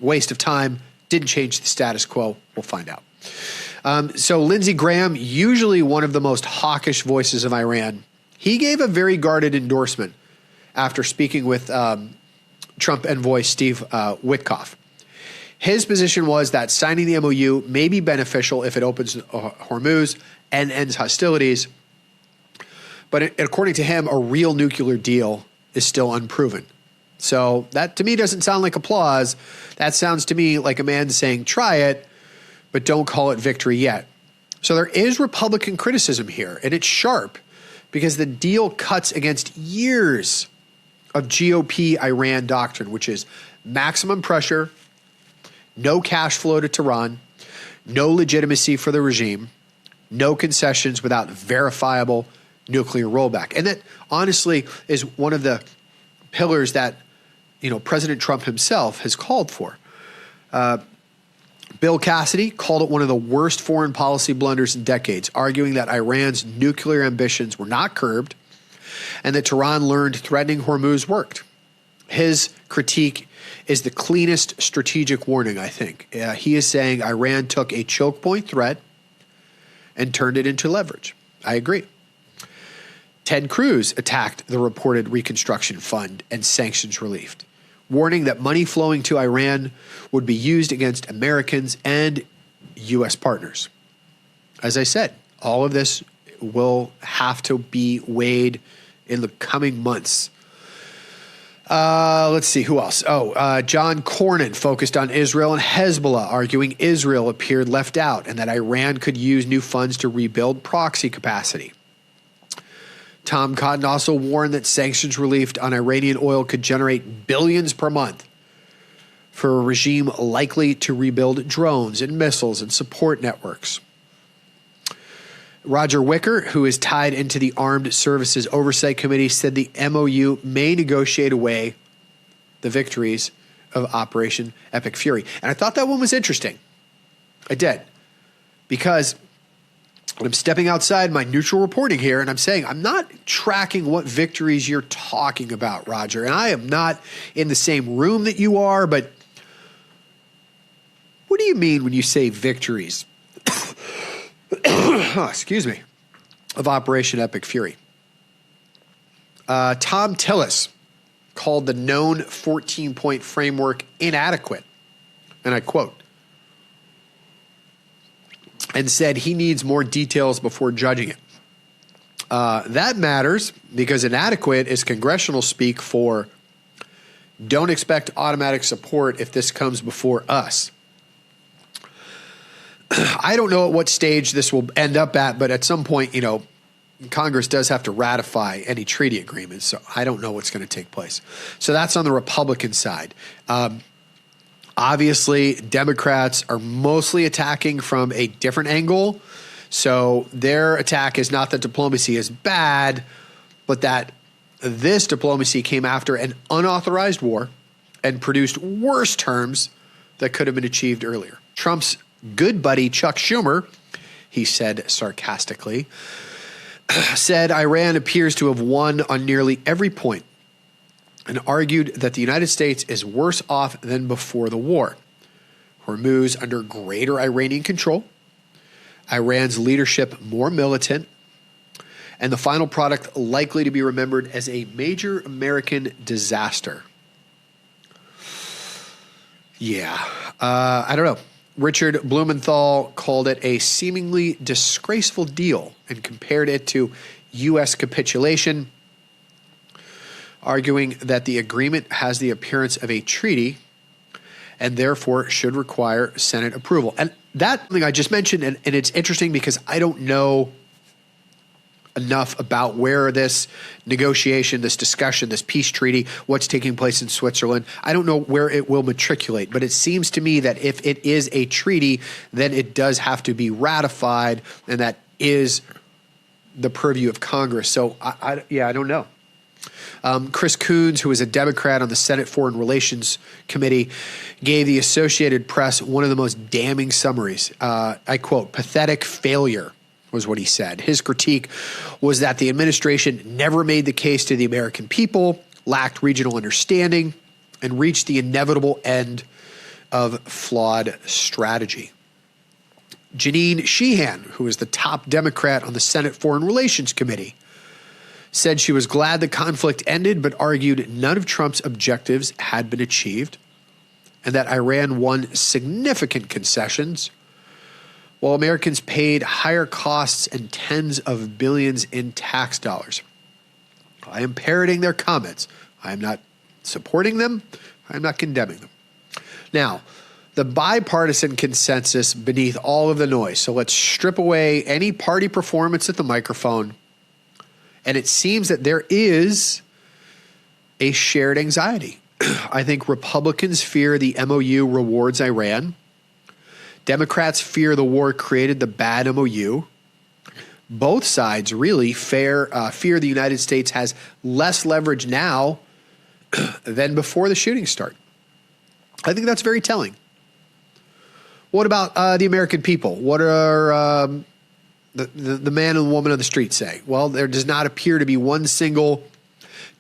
waste of time, didn't change the status quo? We'll find out. So Lindsey Graham, usually one of the most hawkish voices of Iran, he gave a very guarded endorsement after speaking with Trump envoy Steve Witkoff. His position was that signing the MOU may be beneficial if it opens Hormuz and ends hostilities, but according to him, a real nuclear deal is still unproven. So that to me doesn't sound like applause. That sounds to me like a man saying, try it, but don't call it victory yet. So there is Republican criticism here, and it's sharp because the deal cuts against years of GOP Iran doctrine, which is maximum pressure, no cash flow to Tehran, no legitimacy for the regime, no concessions without verifiable nuclear rollback. And that honestly is one of the pillars that President Trump himself has called for. Bill Cassidy called it one of the worst foreign policy blunders in decades, arguing that Iran's nuclear ambitions were not curbed and that Tehran learned threatening Hormuz worked. His critique is the cleanest strategic warning, I think. He is saying Iran took a choke point threat and turned it into leverage. I agree. Ted Cruz attacked the reported reconstruction fund and sanctions relief, warning that money flowing to Iran would be used against Americans and U.S. partners. As I said, all of this will have to be weighed in the coming months. Let's see, who else? John Cornyn focused on Israel and Hezbollah, arguing Israel appeared left out and that Iran could use new funds to rebuild proxy capacity. Tom Cotton also warned that sanctions relief on Iranian oil could generate billions per month for a regime likely to rebuild drones and missiles and support networks. Roger Wicker, who is tied into the Armed Services Oversight Committee, said the MOU may negotiate away the victories of Operation Epic Fury. And I thought that one was interesting. I did. Because I'm stepping outside my neutral reporting here, and I'm saying I'm not tracking what victories you're talking about, Roger. And I am not in the same room that you are, but what do you mean when you say victories? Excuse me, of Operation Epic Fury. Tom Tillis called the known 14-point framework inadequate, and I quote, and said he needs more details before judging it. That matters because inadequate is congressional speak for don't expect automatic support if this comes before us. I don't know at what stage this will end up at, but at some point, Congress does have to ratify any treaty agreements, so I don't know what's going to take place. So that's on the Republican side. Obviously, Democrats are mostly attacking from a different angle, so their attack is not that diplomacy is bad, but that this diplomacy came after an unauthorized war and produced worse terms that could have been achieved earlier. Trump's good buddy Chuck Schumer, he said sarcastically, said Iran appears to have won on nearly every point and argued that the United States is worse off than before the war. Hormuz under greater Iranian control, Iran's leadership more militant, and the final product likely to be remembered as a major American disaster. Yeah, I don't know. Richard Blumenthal called it a seemingly disgraceful deal and compared it to U.S. capitulation, arguing that the agreement has the appearance of a treaty and therefore should require Senate approval. And that thing I just mentioned, and it's interesting because I don't know enough about where this negotiation, this discussion, this peace treaty, what's taking place in Switzerland. I don't know where it will matriculate, but it seems to me that if it is a treaty, then it does have to be ratified, and that is the purview of Congress. So, I don't know. Chris Coons, who is a Democrat on the Senate Foreign Relations Committee, gave the Associated Press one of the most damning summaries. I quote, "Pathetic failure," was what he said. His critique was that the administration never made the case to the American people, lacked regional understanding, and reached the inevitable end of flawed strategy. Jeanine Sheehan, who is the top Democrat on the Senate Foreign Relations Committee, said she was glad the conflict ended, but argued none of Trump's objectives had been achieved and that Iran won significant concessions while Americans paid higher costs and tens of billions in tax dollars. I am parroting their comments. I am not supporting them. I am not condemning them. Now, the bipartisan consensus beneath all of the noise. So let's strip away any party performance at the microphone. And it seems that there is a shared anxiety. I think Republicans fear the MOU rewards Iran. Democrats fear the war created the bad MOU. Both sides really fear the United States has less leverage now than before the shooting start. I think that's very telling. What about the American people? What are the man and woman of the street say? Well, there does not appear to be one single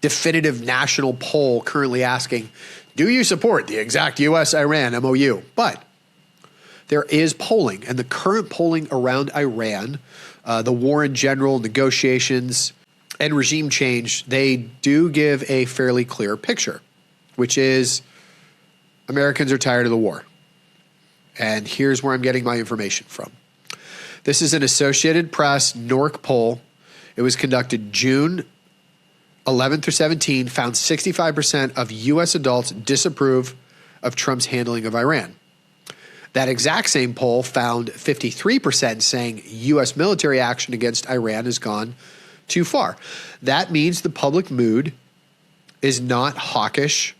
definitive national poll currently asking, do you support the exact U.S.-Iran MOU? But there is polling, and the current polling around Iran, the war in general, negotiations, and regime change, they do give a fairly clear picture, which is Americans are tired of the war. And here's where I'm getting my information from. This is an Associated Press NORC poll. It was conducted June 11th through 17, found 65% of U.S. adults disapprove of Trump's handling of Iran. That exact same poll found 53% saying U.S. military action against Iran has gone too far. That means the public mood is not hawkish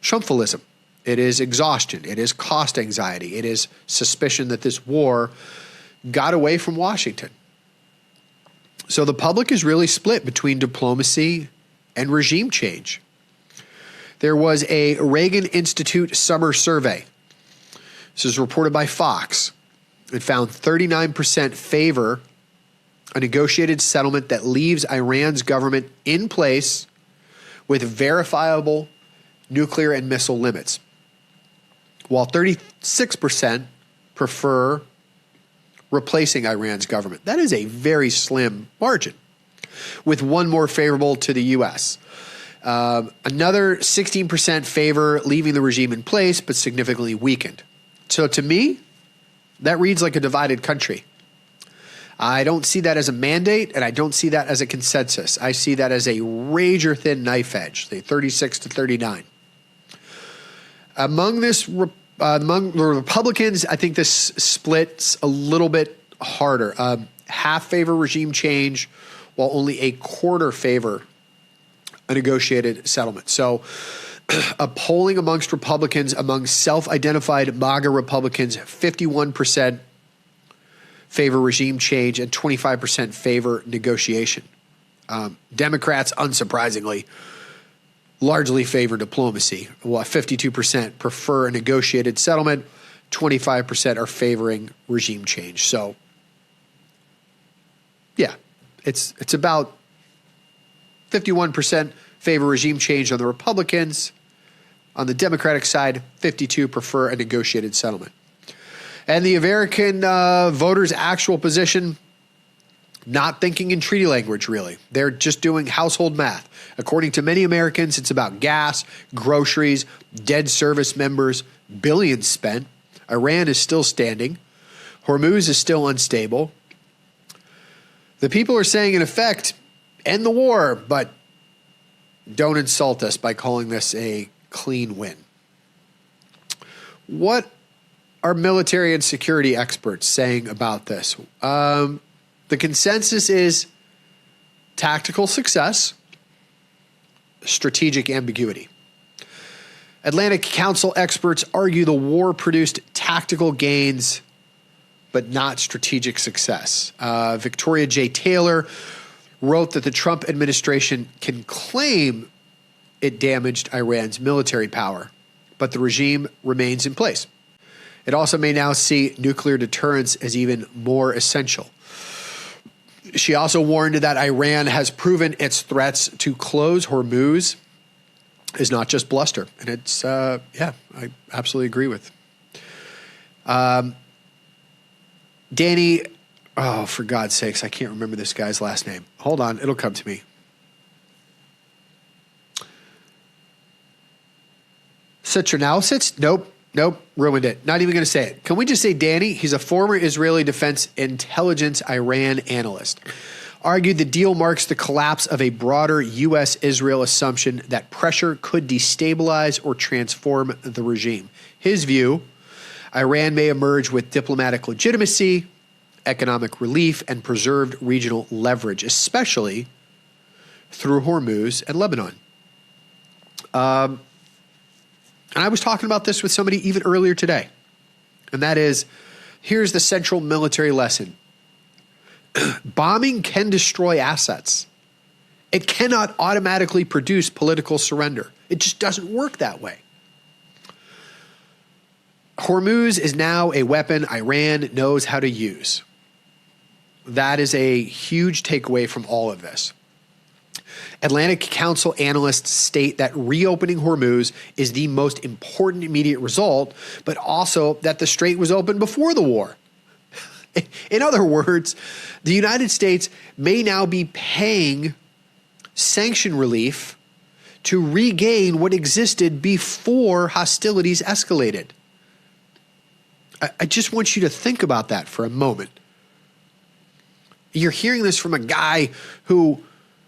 triumphalism. It is exhaustion. It is cost anxiety. It is suspicion that this war got away from Washington. So the public is really split between diplomacy and regime change. There was a Reagan Institute summer survey. This is reported by Fox. It found 39% favor a negotiated settlement that leaves Iran's government in place with verifiable nuclear and missile limits, while 36% prefer replacing Iran's government. That is a very slim margin, with one more favorable to the U.S. Another 16% favor leaving the regime in place, but significantly weakened. So to me, that reads like a divided country. I don't see that as a mandate, and I don't see that as a consensus. I see that as a razor-thin knife edge, say 36 to 39. Among the Republicans, I think this splits a little bit harder. Half favor regime change, while only a quarter favor a negotiated settlement. So a polling amongst Republicans, among self-identified MAGA Republicans, 51% favor regime change and 25% favor negotiation. Democrats, unsurprisingly, largely favor diplomacy. While 52% prefer a negotiated settlement, 25% are favoring regime change. So, yeah, It's about 51% favor regime change on the Republicans. On the Democratic side, 52 prefer a negotiated settlement. And the American voters' actual position, not thinking in treaty language, really. They're just doing household math. According to many Americans, it's about gas, groceries, dead service members, billions spent. Iran is still standing. Hormuz is still unstable. The people are saying, in effect, end the war, but don't insult us by calling this a clean win. What are military and security experts saying about this? The consensus is tactical success, strategic ambiguity. Atlantic Council experts argue the war produced tactical gains, but not strategic success. Victoria J. Taylor wrote that the Trump administration can claim it damaged Iran's military power, but the regime remains in place. It also may now see nuclear deterrence as even more essential. She also warned that Iran has proven its threats to close Hormuz is not just bluster. And it's, I absolutely agree with. Danny, oh, for God's sakes, I can't remember this guy's last name. Hold on, it'll come to me. Citronausis? Nope, ruined it. Not even going to say it. Can we just say Danny? He's a former Israeli Defense Intelligence Iran analyst. Argued the deal marks the collapse of a broader U.S.-Israel assumption that pressure could destabilize or transform the regime. His view, Iran may emerge with diplomatic legitimacy, economic relief, and preserved regional leverage, especially through Hormuz and Lebanon. And I was talking about this with somebody even earlier today. And that is, here's the central military lesson. Bombing can destroy assets. It cannot automatically produce political surrender. It just doesn't work that way. Hormuz is now a weapon Iran knows how to use. That is a huge takeaway from all of this. Atlantic Council analysts state that reopening Hormuz is the most important immediate result, but also that the strait was open before the war. In other words, the United States may now be paying sanction relief to regain what existed before hostilities escalated. I just want you to think about that for a moment. You're hearing this from a guy who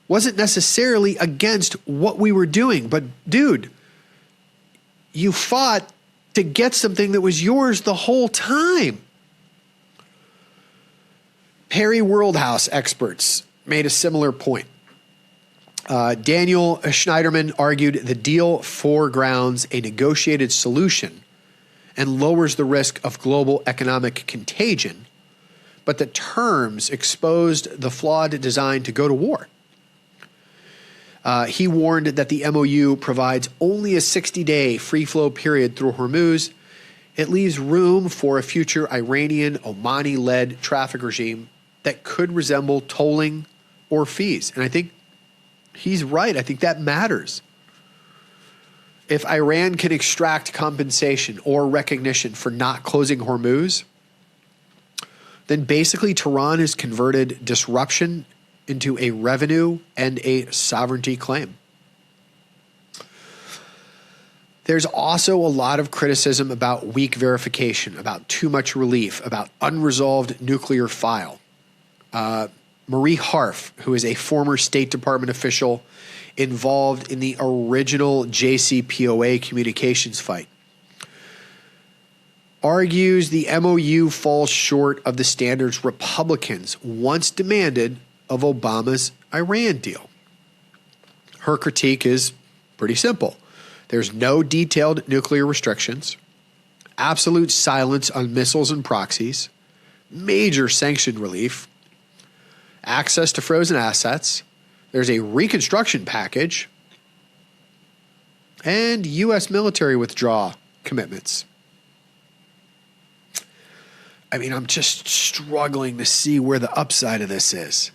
wasn't necessarily against what we were doing, but dude, you fought to get something that was yours the whole time. Perry Worldhouse experts made a similar point. Daniel Schneiderman argued the deal foregrounds a negotiated solution and lowers the risk of global economic contagion, but the terms exposed the flawed design to go to war. He warned that the MOU provides only a 60-day free-flow period through Hormuz. It leaves room for a future Iranian, Omani-led traffic regime that could resemble tolling or fees. And I think he's right. I think that matters. If Iran can extract compensation or recognition for not closing Hormuz, then basically Tehran has converted disruption into a revenue and a sovereignty claim. There's also a lot of criticism about weak verification, about too much relief, about unresolved nuclear file. Marie Harf, who is a former State Department official involved in the original JCPOA communications fight, argues the MOU falls short of the standards Republicans once demanded of Obama's Iran deal. Her critique is pretty simple. There's no detailed nuclear restrictions, absolute silence on missiles and proxies, major sanction relief, access to frozen assets, there's a reconstruction package, and U.S. military withdrawal commitments. I mean, I'm just struggling to see where the upside of this is.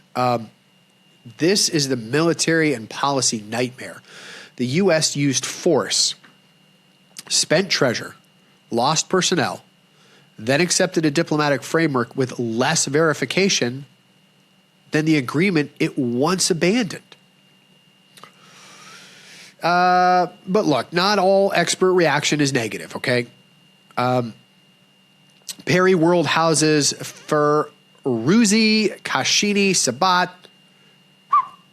This is the military and policy nightmare. The U.S. used force, spent treasure, lost personnel, then accepted a diplomatic framework with less verification than the agreement it once abandoned. But look, not all expert reaction is negative, okay? Perry World houses Feruzi Kashini Sabat,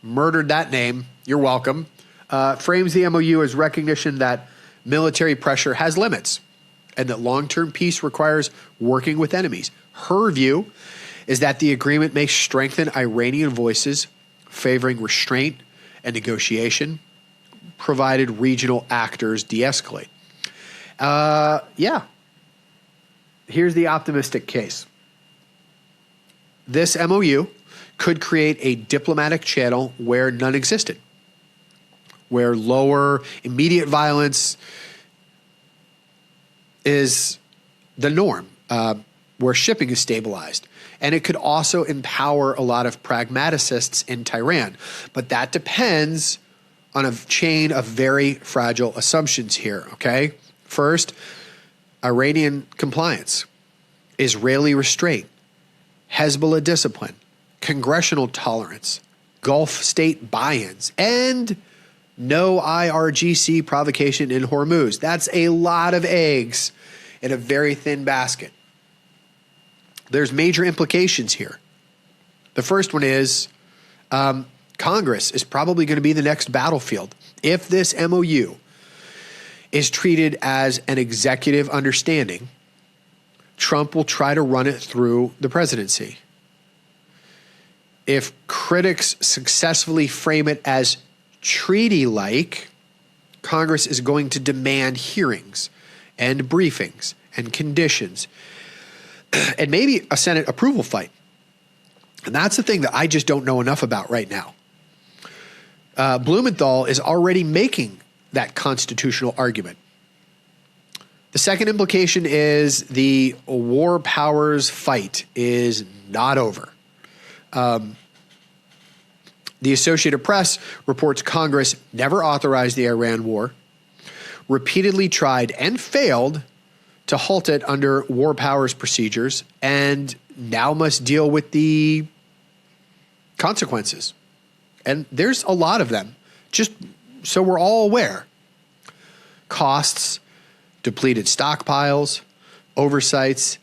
murdered that name, you're welcome, frames the MOU as recognition that military pressure has limits and that long-term peace requires working with enemies. Her view is that the agreement may strengthen Iranian voices favoring restraint and negotiation, provided regional actors de-escalate. Yeah. Here's the optimistic case. This MOU could create a diplomatic channel where none existed, where lower immediate violence is the norm, where shipping is stabilized. And it could also empower a lot of pragmaticists in Tehran. But that depends on a chain of very fragile assumptions here, okay? First, Iranian compliance, Israeli restraint, Hezbollah discipline, congressional tolerance, Gulf state buy-ins, and no IRGC provocation in Hormuz. That's a lot of eggs in a very thin basket. There's major implications here. The first one is Congress is probably going to be the next battlefield. If this MOU is treated as an executive understanding, Trump will try to run it through the presidency. If critics successfully frame it as treaty-like, Congress is going to demand hearings and briefings and conditions and maybe a Senate approval fight. And that's the thing that I just don't know enough about right now. Blumenthal is already making that constitutional argument. The second implication is the war powers fight is not over. The Associated Press reports Congress never authorized the Iran war, repeatedly tried and failed to halt it under war powers procedures, and now must deal with the consequences. And there's a lot of them, just so we're all aware. Costs, depleted stockpiles, oversights,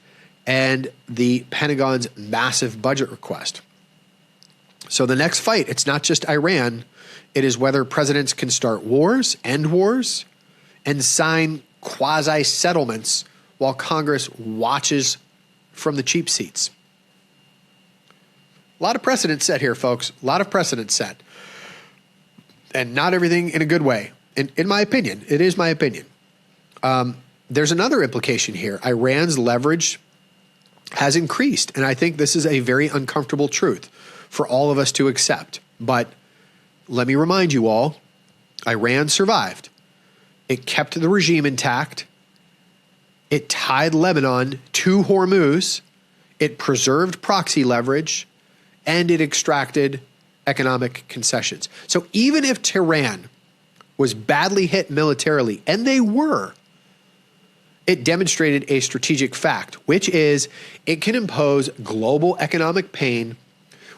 and the Pentagon's massive budget request. So the next fight, it's not just Iran, it is whether presidents can start wars, end wars, and sign quasi-settlements while Congress watches from the cheap seats. A lot of precedent set here, folks. A lot of precedent set. And not everything in a good way. In my opinion, it is my opinion. There's another implication here. Iran's leverage has increased. And I think this is a very uncomfortable truth for all of us to accept. But let me remind you all, Iran survived. It kept the regime intact. It tied Lebanon to Hormuz. It preserved proxy leverage. And it extracted economic concessions. So even if Tehran was badly hit militarily, and they were, it demonstrated a strategic fact, which is it can impose global economic pain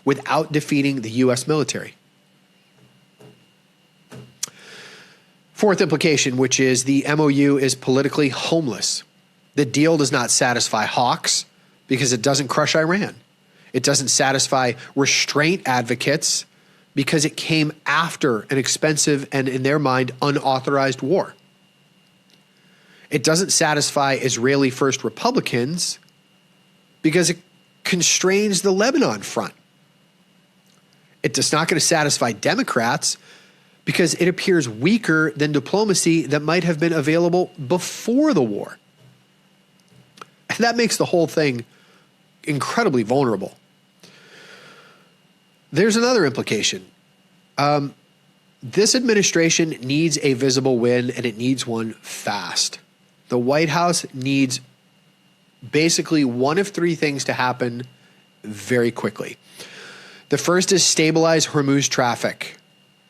without defeating the U.S. military. Fourth implication, which is the MOU is politically homeless. The deal does not satisfy hawks because it doesn't crush Iran. It doesn't satisfy restraint advocates because it came after an expensive and, in their mind, unauthorized war. It doesn't satisfy Israeli First Republicans because it constrains the Lebanon front. It's not going to satisfy Democrats because it appears weaker than diplomacy that might have been available before the war. And that makes the whole thing incredibly vulnerable. There's another implication. This administration needs a visible win, and it needs one fast. The White House needs basically one of three things to happen very quickly. The first is stabilize Hormuz traffic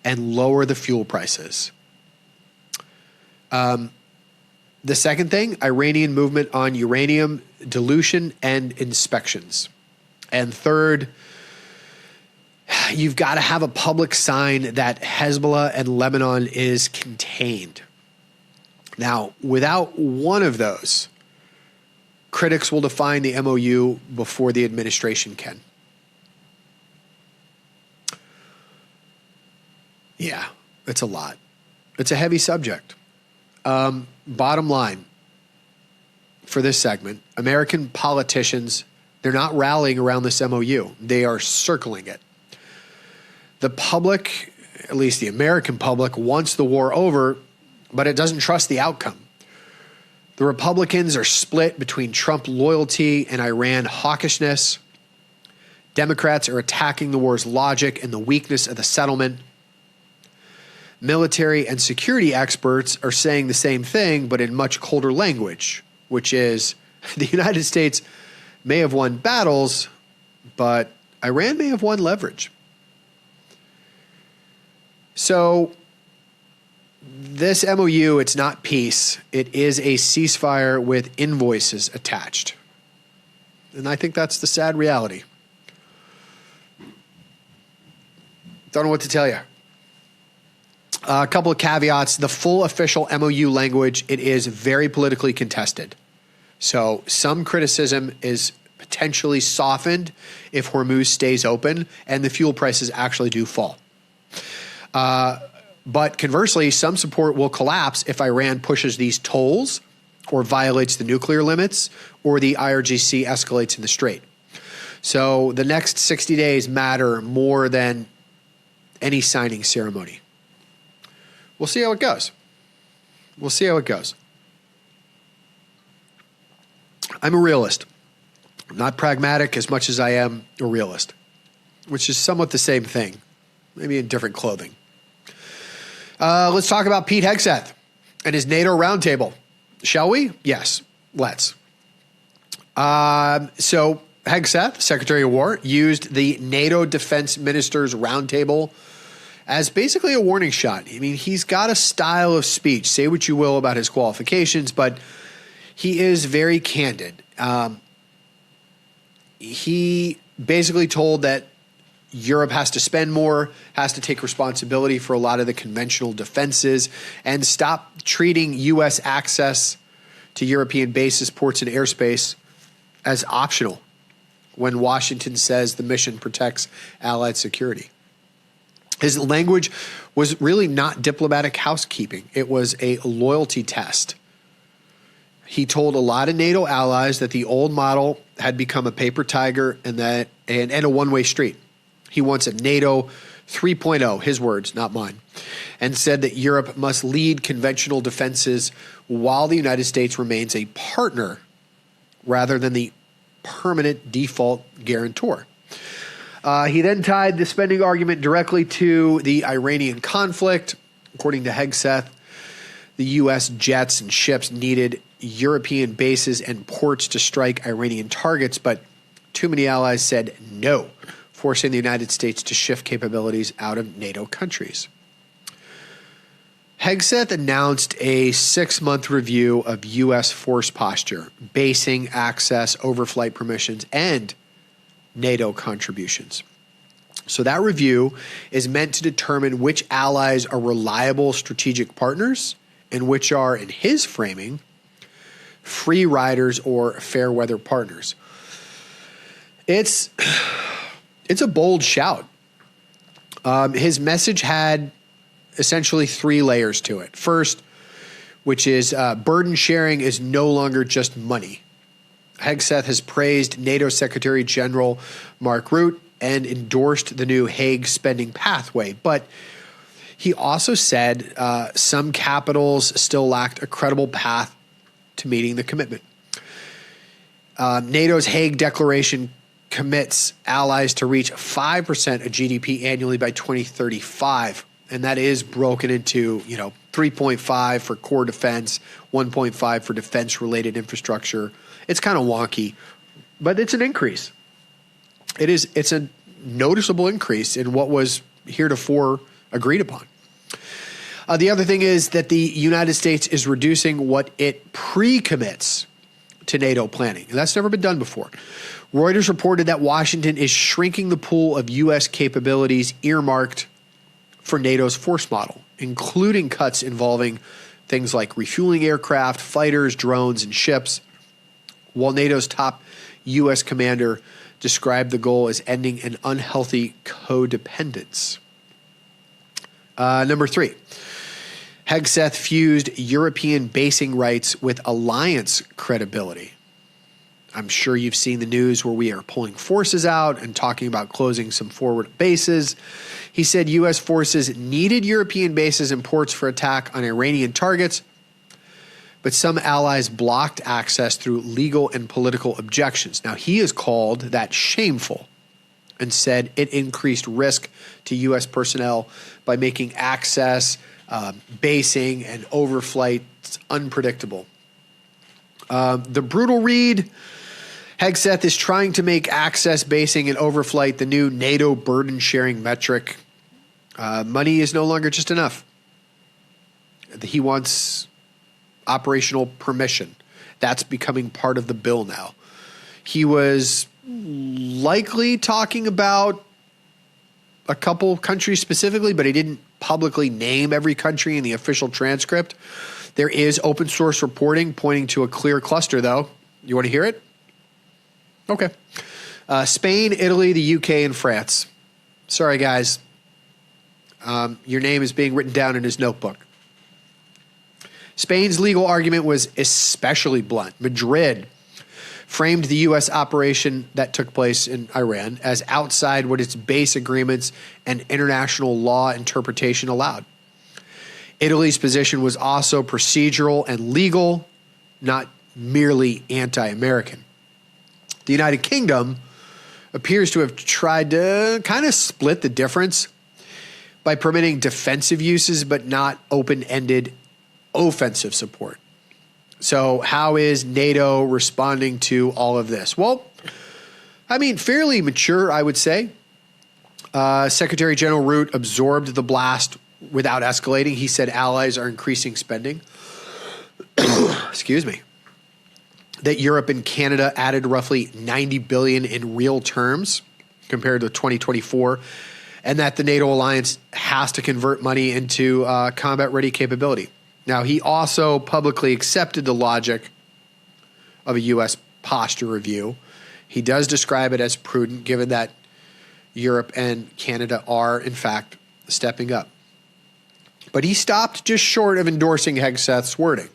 and lower the fuel prices. The second thing, Iranian movement on uranium dilution and inspections. And third, you've got to have a public sign that Hezbollah and Lebanon is contained. Now, without one of those, critics will define the MOU before the administration can. Yeah, it's a lot. It's a heavy subject. Bottom line for this segment, American politicians, they're not rallying around this MOU. They are circling it. The public, at least the American public, wants the war over, but it doesn't trust the outcome. The Republicans are split between Trump loyalty and Iran hawkishness. Democrats are attacking the war's logic and the weakness of the settlement. Military and security experts are saying the same thing, but in much colder language, which is the United States may have won battles, but Iran may have won leverage. So this MOU, it's not peace. It is a ceasefire with invoices attached. And I think that's the sad reality. Don't know what to tell you. A couple of caveats. The full official MOU language, it is very politically contested. So some criticism is potentially softened if Hormuz stays open and the fuel prices actually do fall. But conversely, some support will collapse if Iran pushes these tolls or violates the nuclear limits or the IRGC escalates in the Strait. So the next 60 days matter more than any signing ceremony. We'll see how it goes. We'll see how it goes. I'm a realist. I'm not pragmatic as much as I am a realist, which is somewhat the same thing, maybe in different clothing. Let's talk about Pete Hegseth and his NATO roundtable. Shall we? Yes, let's. So Hegseth, Secretary of War, used the NATO Defense Ministers Roundtable as basically a warning shot. I mean, he's got a style of speech. Say what you will about his qualifications, but he is very candid. He basically told that Europe has to spend more, has to take responsibility for a lot of the conventional defenses, and stop treating U.S. access to European bases, ports, and airspace as optional when Washington says the mission protects allied security. His language was really not diplomatic housekeeping. It was a loyalty test. He told a lot of NATO allies that the old model had become a paper tiger and a one-way street. He wants a NATO 3.0, his words, not mine, and said that Europe must lead conventional defenses while the United States remains a partner rather than the permanent default guarantor. He then tied the spending argument directly to the Iranian conflict. According to Hegseth, the U.S. jets and ships needed European bases and ports to strike Iranian targets, but too many allies said no, forcing the United States to shift capabilities out of NATO countries. Hegseth announced a 6-month review of U.S. force posture, basing, access, overflight permissions, and NATO contributions. So that review is meant to determine which allies are reliable strategic partners and which are, in his framing, free riders or fair weather partners. It's a bold shout. His message had essentially 3 layers to it. First, which is burden sharing is no longer just money. Hegseth has praised NATO Secretary General Mark Rutte and endorsed the new Hague spending pathway, but he also said some capitals still lacked a credible path to meeting the commitment. NATO's Hague Declaration commits allies to reach 5% of GDP annually by 2035, and that is broken into 3.5 for core defense, 1.5 for defense-related infrastructure. It's kind of wonky, but it's an increase. It's a noticeable increase in what was heretofore agreed upon. The other thing is that the United States is reducing what it pre-commits to NATO planning, and that's never been done before. Reuters reported that Washington is shrinking the pool of U.S. capabilities earmarked for NATO's force model, including cuts involving things like refueling aircraft, fighters, drones, and ships, while NATO's top U.S. commander described the goal as ending an unhealthy codependence. Number 3, Hegseth fused European basing rights with alliance credibility. I'm sure you've seen the news where we are pulling forces out and talking about closing some forward bases. He said U.S. forces needed European bases and ports for attack on Iranian targets, but some allies blocked access through legal and political objections. Now, he has called that shameful and said it increased risk to U.S. personnel by making access, basing, and overflights unpredictable. The brutal read, Hegseth is trying to make access, basing, and overflight the new NATO burden-sharing metric. Money is no longer just enough. He wants operational permission. That's becoming part of the bill now. He was likely talking about a couple countries specifically, but he didn't publicly name every country in the official transcript. There is open source reporting pointing to a clear cluster, though. You want to hear it? Okay. Spain, Italy, the UK, and France. Sorry, guys. Your name is being written down in his notebook. Spain's legal argument was especially blunt. Madrid framed the U.S. operation that took place in Iran as outside what its base agreements and international law interpretation allowed. Italy's position was also procedural and legal, not merely anti-American. The United Kingdom appears to have tried to kind of split the difference by permitting defensive uses but not open-ended offensive support. So how is NATO responding to all of this? Well, I mean, fairly mature, I would say. Secretary General Root absorbed the blast without escalating. He said allies are increasing spending. Excuse me. That Europe and Canada added roughly $90 billion in real terms compared to 2024, and that the NATO alliance has to convert money into combat-ready capability. Now, he also publicly accepted the logic of a U.S. posture review. He does describe it as prudent, given that Europe and Canada are, in fact, stepping up. But he stopped just short of endorsing Hegseth's wording.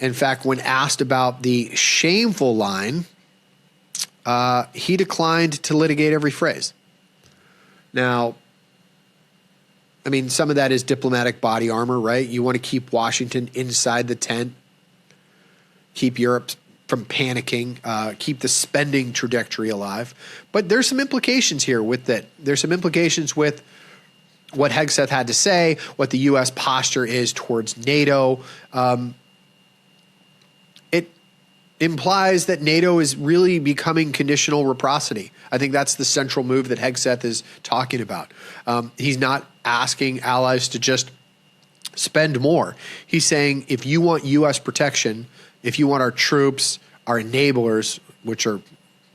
In fact, when asked about the shameful line, he declined to litigate every phrase. Now, I mean, some of that is diplomatic body armor, right? You want to keep Washington inside the tent, keep Europe from panicking, keep the spending trajectory alive. But there's some implications here with that. There's some implications with what Hegseth had to say, what the U.S. posture is towards NATO. It implies that NATO is really becoming conditional reciprocity. I think that's the central move that Hegseth is talking about. He's not asking allies to just spend more. He's saying if you want U.S. protection, if you want our troops, our enablers, which are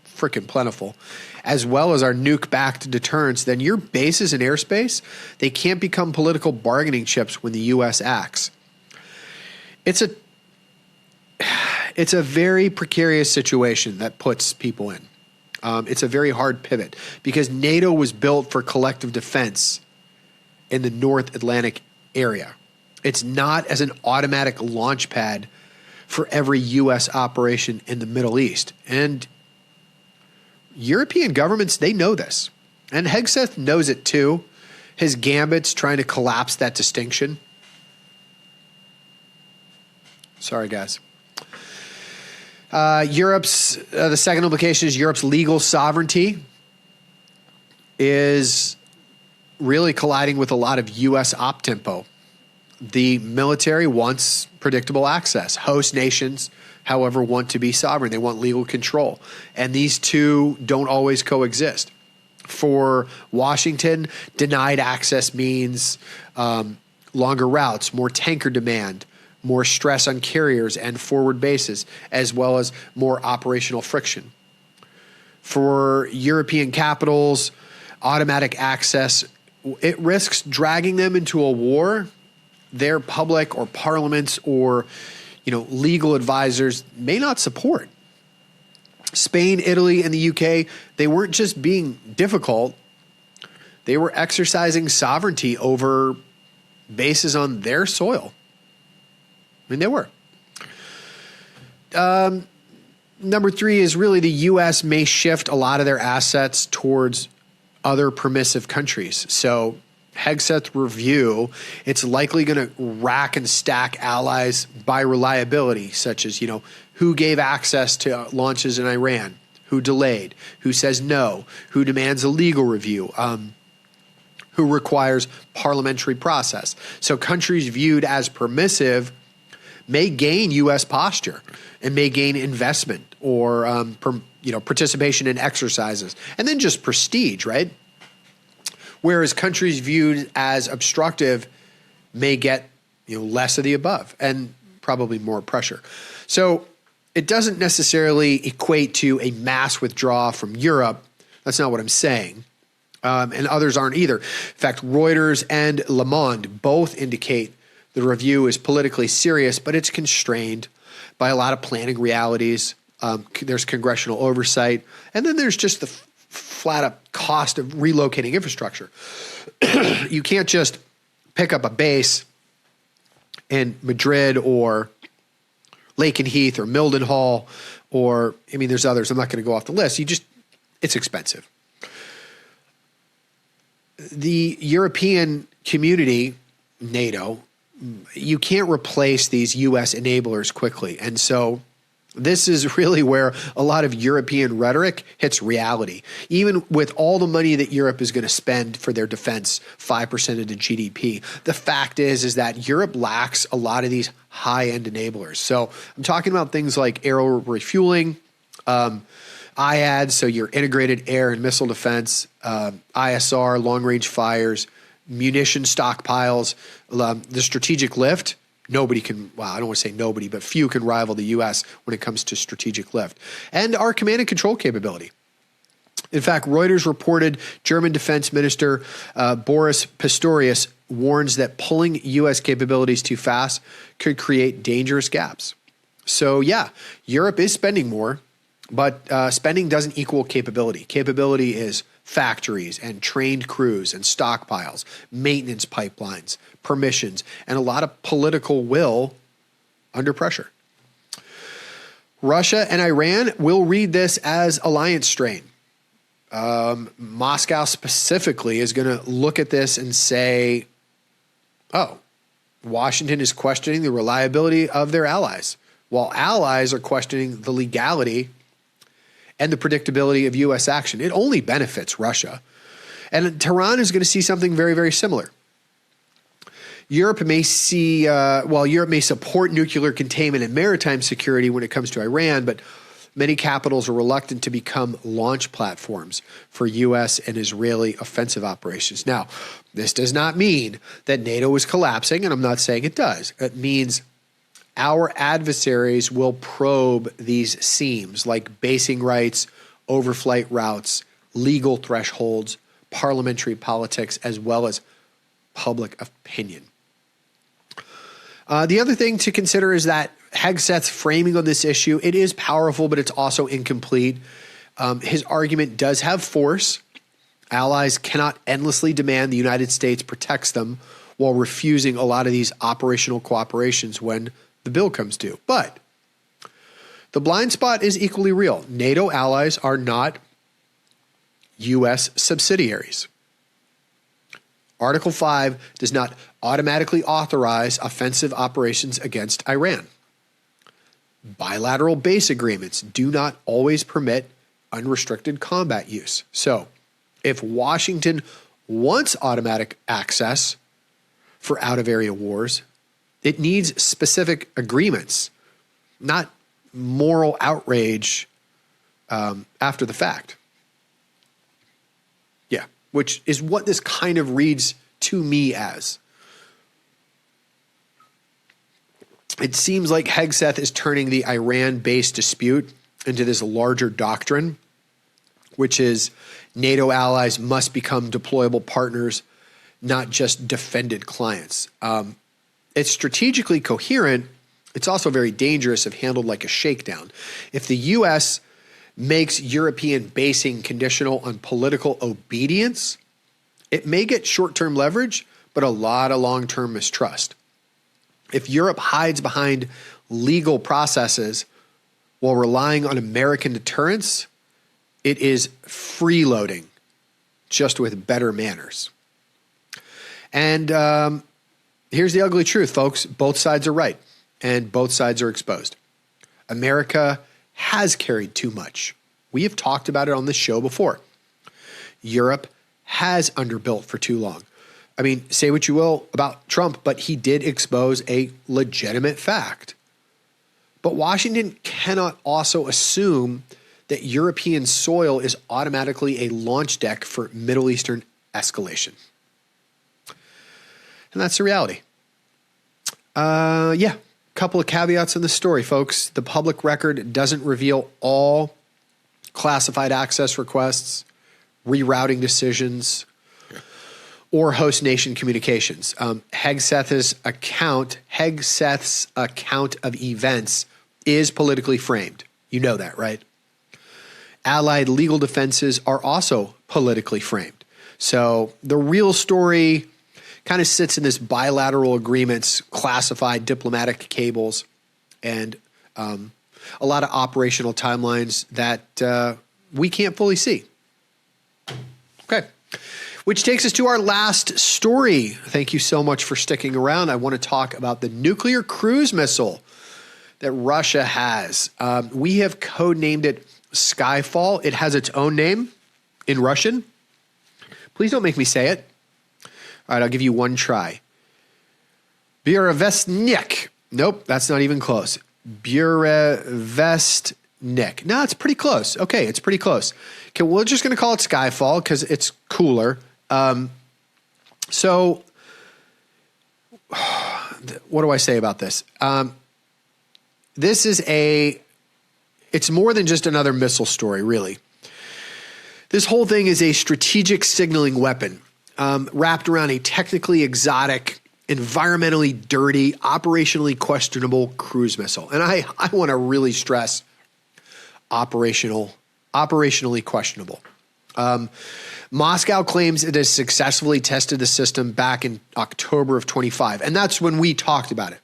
freaking plentiful, as well as our nuke-backed deterrence, then your bases and airspace, they can't become political bargaining chips when the U.S. acts. It's a very precarious situation that puts people in. It's a very hard pivot because NATO was built for collective defense in the North Atlantic area. It's not as an automatic launch pad for every U.S. operation in the Middle East. And European governments, they know this. And Hegseth knows it too. His gambit's trying to collapse that distinction. Sorry, guys. The second implication is Europe's legal sovereignty is really colliding with a lot of U.S. op-tempo. The military wants predictable access. Host nations, however, want to be sovereign. They want legal control. And these two don't always coexist. For Washington, denied access means longer routes, more tanker demand, more stress on carriers and forward bases, as well as more operational friction. For European capitals, automatic access, it risks dragging them into a war their public or parliaments or legal advisors may not support. Spain, Italy, and the UK, they weren't just being difficult. They were exercising sovereignty over bases on their soil. I mean, they were. Number three is really the U.S. may shift a lot of their assets towards other permissive countries. So Hegseth review, it's likely going to rack and stack allies by reliability, such as, who gave access to launches in Iran, who delayed, who says no, who demands a legal review, who requires parliamentary process. So countries viewed as permissive may gain U.S. posture and may gain investment or participation in exercises, and then just prestige, right? Whereas countries viewed as obstructive may get less of the above and probably more pressure. So it doesn't necessarily equate to a mass withdrawal from Europe. That's not what I'm saying. And others aren't either. In fact, Reuters and Le Monde both indicate the review is politically serious, but it's constrained by a lot of planning realities. There's congressional oversight. And then there's just the flat up cost of relocating infrastructure. You can't just pick up a base in Madrid or Lakenheath or Mildenhall or, there's others. I'm not going to go off the list. It's expensive. The European community, NATO, you can't replace these U.S. enablers quickly. And so this is really where a lot of European rhetoric hits reality. Even with all the money that Europe is going to spend for their defense, 5% of the GDP, the fact is that Europe lacks a lot of these high-end enablers. So I'm talking about things like aero refueling, IAD, so your integrated air and missile defense, ISR, long-range fires, munition stockpiles, the strategic lift. Nobody can, I don't want to say nobody, but few can rival the U.S. when it comes to strategic lift. And our command and control capability. In fact, Reuters reported German Defense Minister Boris Pistorius warns that pulling U.S. capabilities too fast could create dangerous gaps. So yeah, Europe is spending more, but spending doesn't equal capability. Capability is factories and trained crews and stockpiles, maintenance pipelines, permissions, and a lot of political will under pressure. Russia and Iran will read this as alliance strain. Moscow specifically is going to look at this and say, oh, Washington is questioning the reliability of their allies, while allies are questioning the legality and the predictability of U.S. action. It only benefits Russia. And Tehran is going to see something very, very similar. Europe may Europe may support nuclear containment and maritime security when it comes to Iran, but many capitals are reluctant to become launch platforms for U.S. and Israeli offensive operations. Now, this does not mean that NATO is collapsing, and I'm not saying it does. It means our adversaries will probe these seams like basing rights, overflight routes, legal thresholds, parliamentary politics, as well as public opinion. The other thing to consider is that Hegseth's framing on this issue, it is powerful, but it's also incomplete. His argument does have force. Allies cannot endlessly demand the United States protects them while refusing a lot of these operational cooperations when the bill comes due. But the blind spot is equally real. NATO allies are not U.S. subsidiaries. Article 5 does not automatically authorize offensive operations against Iran. Bilateral base agreements do not always permit unrestricted combat use. So, if Washington wants automatic access for out-of-area wars, it needs specific agreements, not moral outrage after the fact. which is what this kind of reads to me as. It seems like Hegseth is turning the Iran-based dispute into this larger doctrine, which is NATO allies must become deployable partners, not just defended clients. It's strategically coherent. It's also very dangerous if handled like a shakedown. If the U.S. makes European basing conditional on political obedience, it may get short-term leverage, but a lot of long-term mistrust. If Europe hides behind legal processes while relying on American deterrence, it is freeloading, just with better manners. And here's the ugly truth, folks. Both sides are right, and both sides are exposed. America has carried too much. We have talked about it on this show before. Europe has underbuilt for too long. I mean, say what you will about Trump, but he did expose a legitimate fact. But Washington cannot also assume that European soil is automatically a launch deck for Middle Eastern escalation. And that's the reality. A couple of caveats in the story, folks. The public record doesn't reveal all classified access requests, rerouting decisions, or host nation communications. Hegseth's account of events is politically framed. You know that, right? Allied legal defenses are also politically framed. So the real story kind of sits in this bilateral agreements, classified diplomatic cables, and a lot of operational timelines that we can't fully see. Okay. Which takes us to our last story. Thank you so much for sticking around. I want to talk about the nuclear cruise missile that Russia has. We have codenamed it Skyfall. It has its own name in Russian. Please don't make me say it. All right, I'll give you one try. Burevestnik. Nope, that's not even close. Burevestnik. No, it's pretty close. Okay, it's pretty close. Okay, we're just going to call it Skyfall because it's cooler. So what do I say about this? It's more than just another missile story, really. This whole thing is a strategic signaling weapon wrapped around a technically exotic, environmentally dirty, operationally questionable cruise missile. And I want to really stress operationally questionable. Moscow claims it has successfully tested the system back in October of 25, and that's when we talked about it.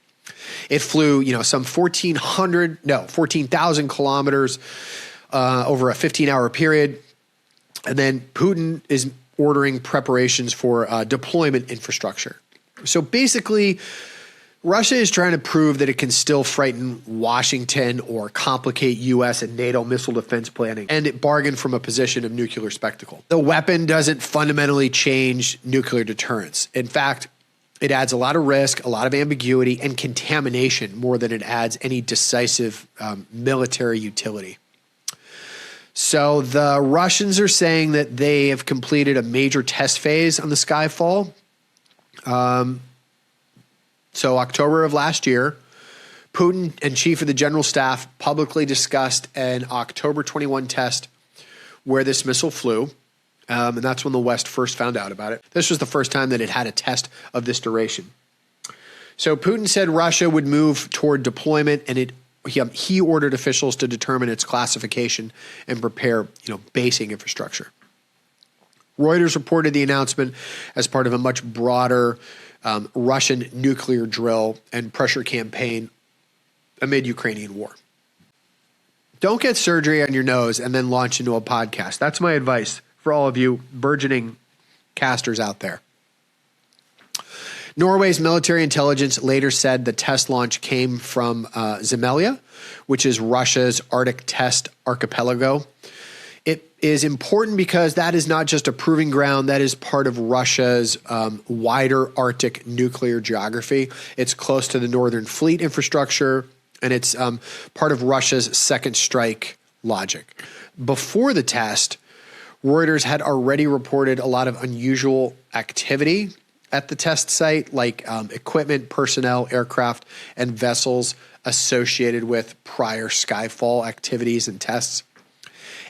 It flew, some 14,000 kilometers over a 15-hour period, and then Putin is ordering preparations for deployment infrastructure. So basically, Russia is trying to prove that it can still frighten Washington or complicate U.S. and NATO missile defense planning, and it bargained from a position of nuclear spectacle. The weapon doesn't fundamentally change nuclear deterrence. In fact, it adds a lot of risk, a lot of ambiguity, and contamination more than it adds any decisive military utility. So the Russians are saying that they have completed a major test phase on the Skyfall. So October of last year, Putin and Chief of the General Staff publicly discussed an October 21 test where this missile flew. And that's when the West first found out about it. This was the first time that it had a test of this duration. So Putin said Russia would move toward deployment, and he ordered officials to determine its classification and prepare, basing infrastructure. Reuters reported the announcement as part of a much broader Russian nuclear drill and pressure campaign amid Ukrainian war. Don't get surgery on your nose and then launch into a podcast. That's my advice for all of you burgeoning casters out there. Norway's military intelligence later said the test launch came from Zemelia, which is Russia's Arctic test archipelago. It is important because that is not just a proving ground, that is part of Russia's wider Arctic nuclear geography. It's close to the Northern Fleet infrastructure, and it's part of Russia's second strike logic. Before the test, Reuters had already reported a lot of unusual activity at the test site, like equipment, personnel, aircraft, and vessels associated with prior Skyfall activities and tests.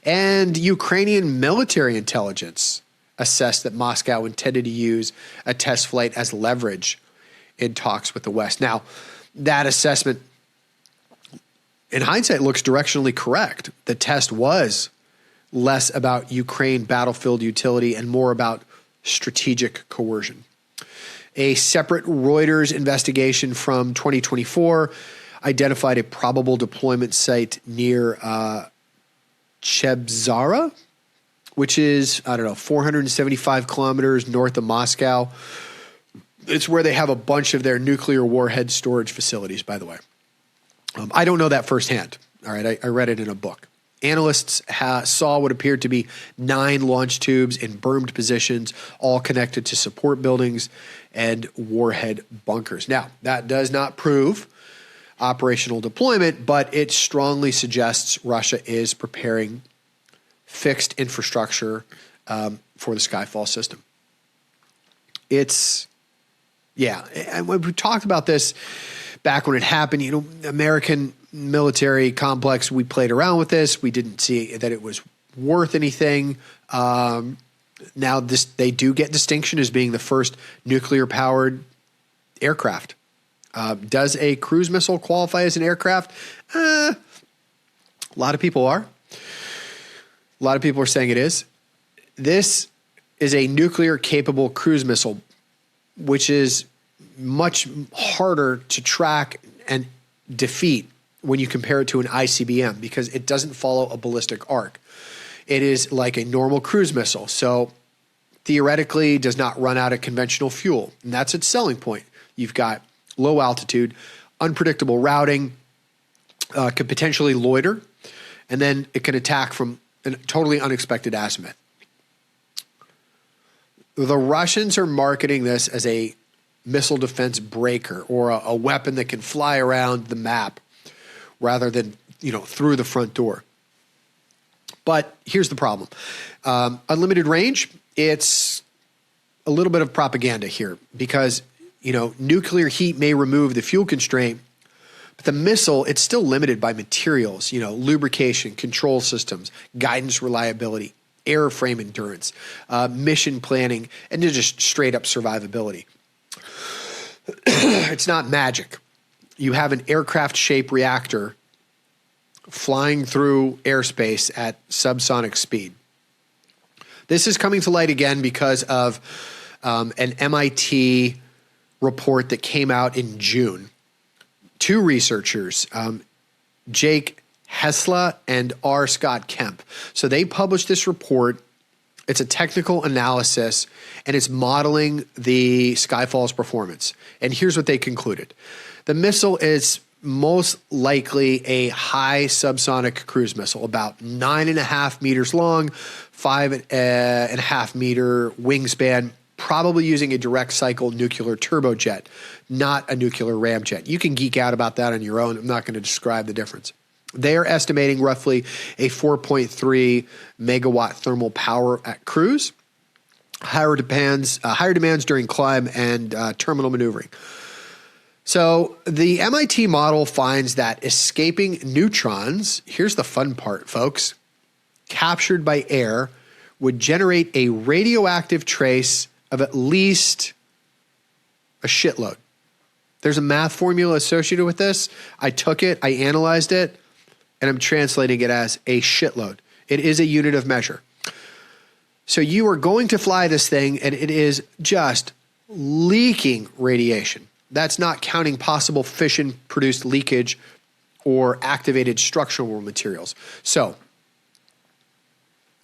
And Ukrainian military intelligence assessed that Moscow intended to use a test flight as leverage in talks with the West. Now, that assessment, in hindsight, looks directionally correct. The test was less about Ukraine battlefield utility and more about strategic coercion. A separate Reuters investigation from 2024 identified a probable deployment site near Chebzara, which is, 475 kilometers north of Moscow. It's where they have a bunch of their nuclear warhead storage facilities, by the way. I don't know that firsthand. All right, I read it in a book. Analysts saw what appeared to be 9 launch tubes in bermed positions, all connected to support buildings and warhead bunkers. Now, that does not prove operational deployment, but it strongly suggests Russia is preparing fixed infrastructure for the Skyfall system. And we talked about this back when it happened. American military complex, we played around with this. We didn't see that it was worth anything. Now they do get distinction as being the first nuclear-powered aircraft. Does a cruise missile qualify as an aircraft? A lot of people are. A lot of people are saying it is. This is a nuclear-capable cruise missile, which is much harder to track and defeat when you compare it to an ICBM because it doesn't follow a ballistic arc. It is like a normal cruise missile, so theoretically does not run out of conventional fuel, and that's its selling point. You've got low altitude, unpredictable routing, could potentially loiter, and then it can attack from a totally unexpected azimuth. The Russians are marketing this as a missile defense breaker or a weapon that can fly around the map rather than, through the front door. But here's the problem. Unlimited range, it's a little bit of propaganda here because, nuclear heat may remove the fuel constraint, but the missile, it's still limited by materials, lubrication, control systems, guidance reliability, airframe endurance, mission planning, and just straight up survivability. It's not magic. You have an aircraft-shaped reactor flying through airspace at subsonic speed. This is coming to light again because of an MIT report that came out in June. 2 researchers, Jake Hessla and R. Scott Kemp. So they published this report. It's a technical analysis, and it's modeling the Skyfall's performance. And here's what they concluded. The missile is most likely a high subsonic cruise missile, about 9.5 meters long, 5.5 meter wingspan, probably using a direct cycle nuclear turbojet, not a nuclear ramjet. You can geek out about that on your own. I'm not going to describe the difference. They are estimating roughly a 4.3 megawatt thermal power at cruise, higher demands during climb and terminal maneuvering. So the MIT model finds that escaping neutrons, here's the fun part, folks, captured by air would generate a radioactive trace of at least a shitload. There's a math formula associated with this. I took it, I analyzed it, and I'm translating it as a shitload. It is a unit of measure. So you are going to fly this thing, and it is just leaking radiation. That's not counting possible fission-produced leakage or activated structural materials. So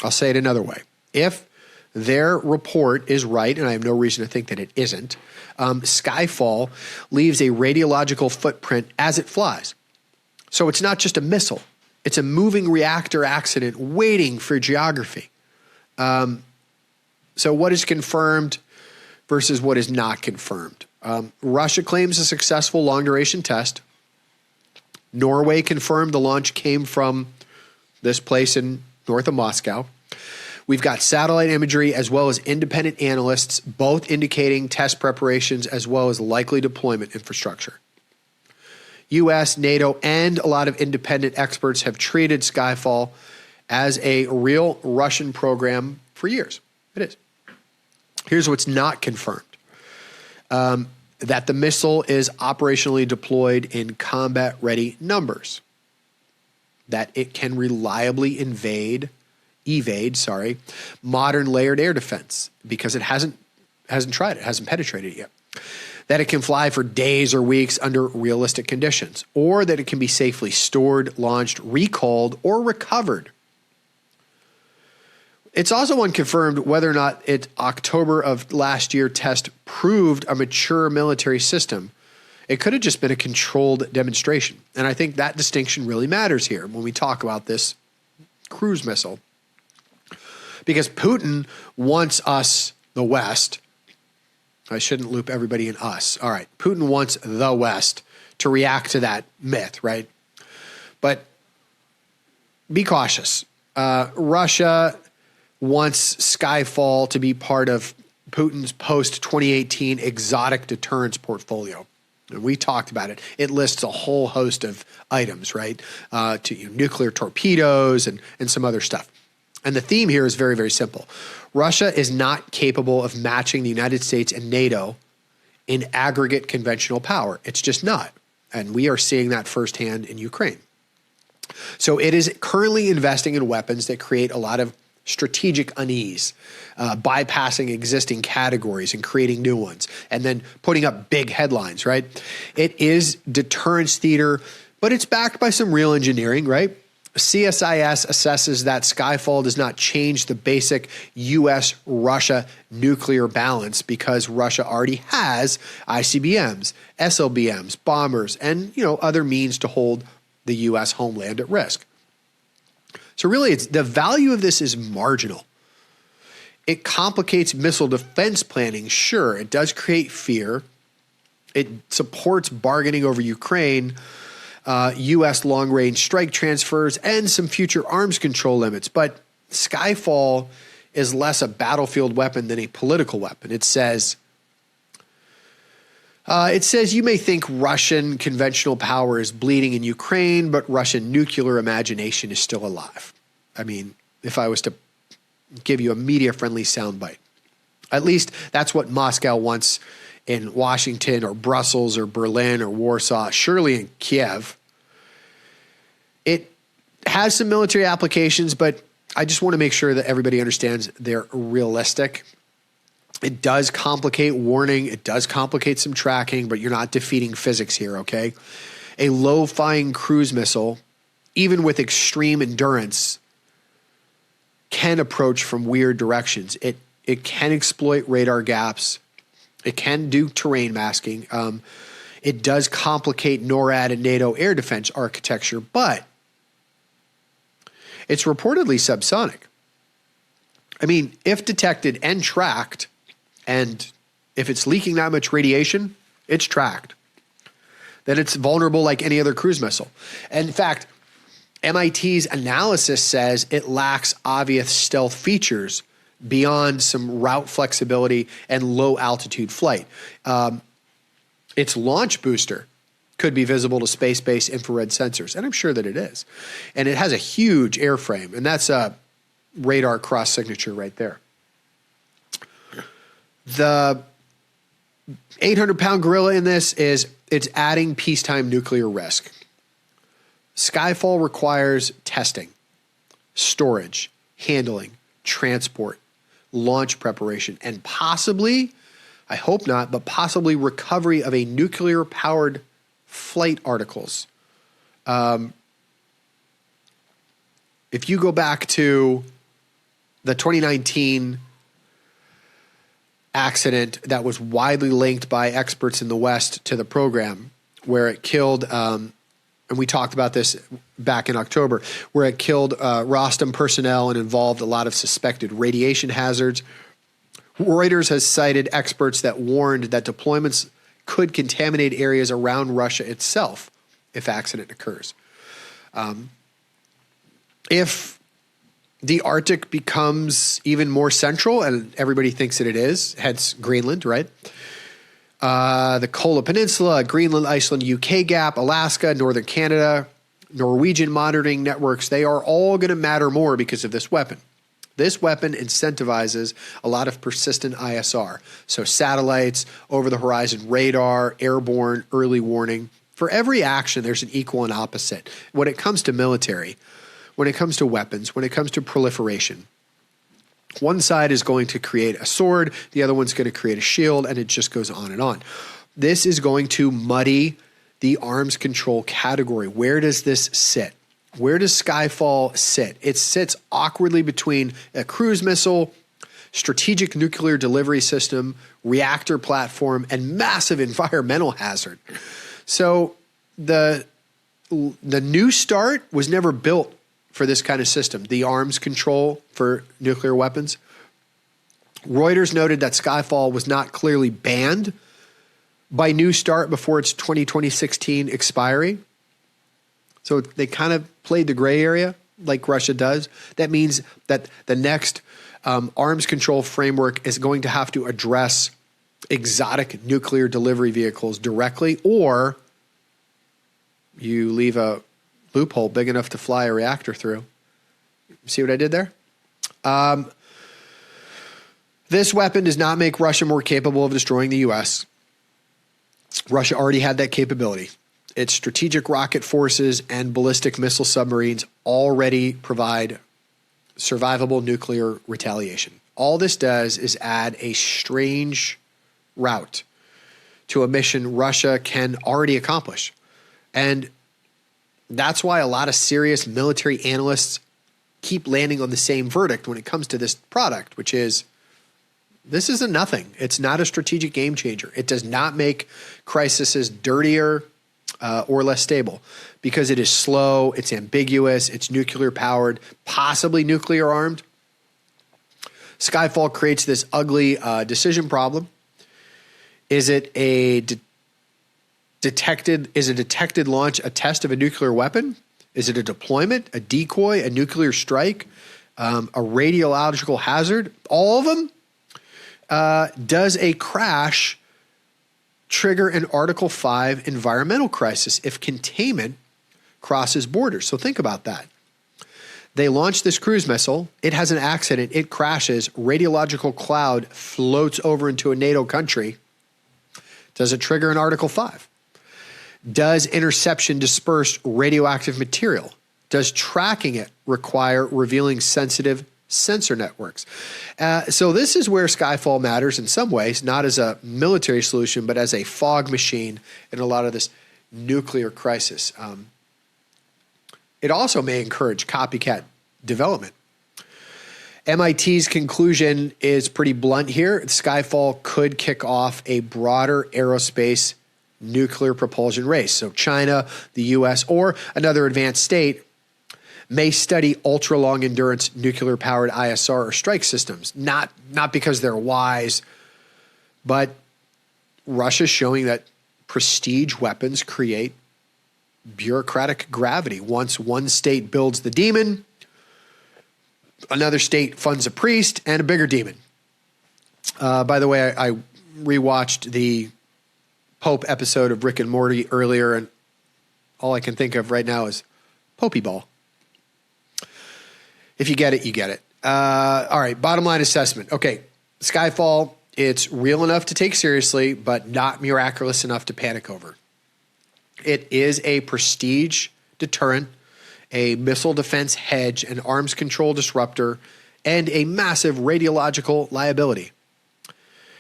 I'll say it another way. If their report is right, and I have no reason to think that it isn't, Skyfall leaves a radiological footprint as it flies. So it's not just a missile. It's a moving reactor accident waiting for geography. So what is confirmed versus what is not confirmed? Russia claims a successful long-duration test. Norway confirmed the launch came from this place in north of Moscow. We've got satellite imagery as well as independent analysts, both indicating test preparations as well as likely deployment infrastructure. U.S., NATO, and a lot of independent experts have treated Skyfall as a real Russian program for years. It is. Here's what's not confirmed. That the missile is operationally deployed in combat-ready numbers. That it can reliably evade modern layered air defense because it hasn't tried it, hasn't penetrated it yet. That it can fly for days or weeks under realistic conditions, or that it can be safely stored, launched, recalled, or recovered. It's also unconfirmed whether or not its October of last year test proved a mature military system. It could have just been a controlled demonstration. And I think that distinction really matters here when we talk about this cruise missile. Because Putin wants us, the West, I shouldn't loop everybody in us. All right, Putin wants the West to react to that myth, right? But be cautious. Russia wants Skyfall to be part of Putin's post-2018 exotic deterrence portfolio. And we talked about it. It lists a whole host of items, right? Nuclear torpedoes and some other stuff. And the theme here is very, very simple. Russia is not capable of matching the United States and NATO in aggregate conventional power. It's just not. And we are seeing that firsthand in Ukraine. So it is currently investing in weapons that create a lot of strategic unease, bypassing existing categories and creating new ones, and then putting up big headlines, right? It is deterrence theater, but it's backed by some real engineering, right? CSIS assesses that Skyfall does not change the basic U.S.-Russia nuclear balance because Russia already has ICBMs, SLBMs, bombers, and other means to hold the U.S. homeland at risk. So really, the value of this is marginal. It complicates missile defense planning, sure. It does create fear. It supports bargaining over Ukraine, U.S. long-range strike transfers, and some future arms control limits. But Skyfall is less a battlefield weapon than a political weapon. It says you may think Russian conventional power is bleeding in Ukraine, but Russian nuclear imagination is still alive. I mean, if I was to give you a media-friendly soundbite, at least that's what Moscow wants in Washington or Brussels or Berlin or Warsaw, surely in Kiev. It has some military applications, but I just want to make sure that everybody understands they're realistic. It does complicate warning. It does complicate some tracking, but you're not defeating physics here, okay? A low-flying cruise missile, even with extreme endurance, can approach from weird directions. It can exploit radar gaps. It can do terrain masking. It does complicate NORAD and NATO air defense architecture, but it's reportedly subsonic. I mean, if detected and tracked, and if it's leaking that much radiation, it's tracked. Then it's vulnerable like any other cruise missile. And in fact, MIT's analysis says it lacks obvious stealth features beyond some route flexibility and low altitude flight. Its launch booster could be visible to space-based infrared sensors, and I'm sure that it is. And it has a huge airframe, and that's a radar cross signature right there. The 800-pound gorilla in this is it's adding peacetime nuclear risk. Skyfall requires testing, storage, handling, transport, launch preparation, and possibly, I hope not, but possibly recovery of a nuclear-powered flight articles. If you go back to the 2019 accident that was widely linked by experts in the West to the program, where it killed, and we talked about this back in October, where it killed Rostam personnel and involved a lot of suspected radiation hazards. Reuters has cited experts that warned that deployments could contaminate areas around Russia itself if accident occurs. If the Arctic becomes even more central, and everybody thinks that it is, hence Greenland, right? The Kola Peninsula, Greenland, Iceland, UK gap, Alaska, Northern Canada, Norwegian monitoring networks, they are all going to matter more because of this weapon. This weapon incentivizes a lot of persistent ISR. So satellites, over-the-horizon radar, airborne, early warning. For every action, there's an equal and opposite. When it comes to military, when it comes to weapons, when it comes to proliferation, one side is going to create a sword, the other one's going to create a shield, and it just goes on and on. This is going to muddy the arms control category. Where does this sit? Where does Skyfall sit? It sits awkwardly between a cruise missile, strategic nuclear delivery system, reactor platform, and massive environmental hazard. So the New START was never built for this kind of system, the arms control for nuclear weapons. Reuters noted that Skyfall was not clearly banned by New START before its 2016 expiry. So they kind of played the gray area like Russia does. That means that the next arms control framework is going to have to address exotic nuclear delivery vehicles directly, or you leave a loophole big enough to fly a reactor through. See what I did there? This weapon does not make Russia more capable of destroying the U.S. Russia already had that capability. Its strategic rocket forces and ballistic missile submarines already provide survivable nuclear retaliation. All this does is add a strange route to a mission Russia can already accomplish. And that's why a lot of serious military analysts keep landing on the same verdict when it comes to this product, which is this is a nothing. It's not a strategic game changer. It does not make crises dirtier or less stable because it is slow, it's ambiguous, it's nuclear powered, possibly nuclear armed. Skyfall creates this ugly decision problem. Is it a detected launch a test of a nuclear weapon? Is it a deployment, a decoy, a nuclear strike, a radiological hazard? All of them? Does a crash trigger an Article 5 environmental crisis if containment crosses borders? So think about that. They launch this cruise missile. It has an accident. It crashes. Radiological cloud floats over into a NATO country. Does it trigger an Article 5? Does interception disperse radioactive material? Does tracking it require revealing sensitive sensor networks? So this is where Skyfall matters in some ways, not as a military solution, but as a fog machine in a lot of this nuclear crisis. It also may encourage copycat development. MIT's conclusion is pretty blunt here. Skyfall could kick off a broader aerospace nuclear propulsion race. So China, the US, or another advanced state may study ultra-long endurance nuclear-powered ISR or strike systems. Not because they're wise, but Russia's showing that prestige weapons create bureaucratic gravity. Once one state builds the demon, another state funds a priest and a bigger demon. By the way, I rewatched the Pope episode of Rick and Morty earlier, and all I can think of right now is Popey Ball. If you get it, you get it. All right, bottom line assessment. Okay, Skyfall, it's real enough to take seriously, but not miraculous enough to panic over. It is a prestige deterrent, a missile defense hedge, an arms control disruptor, and a massive radiological liability.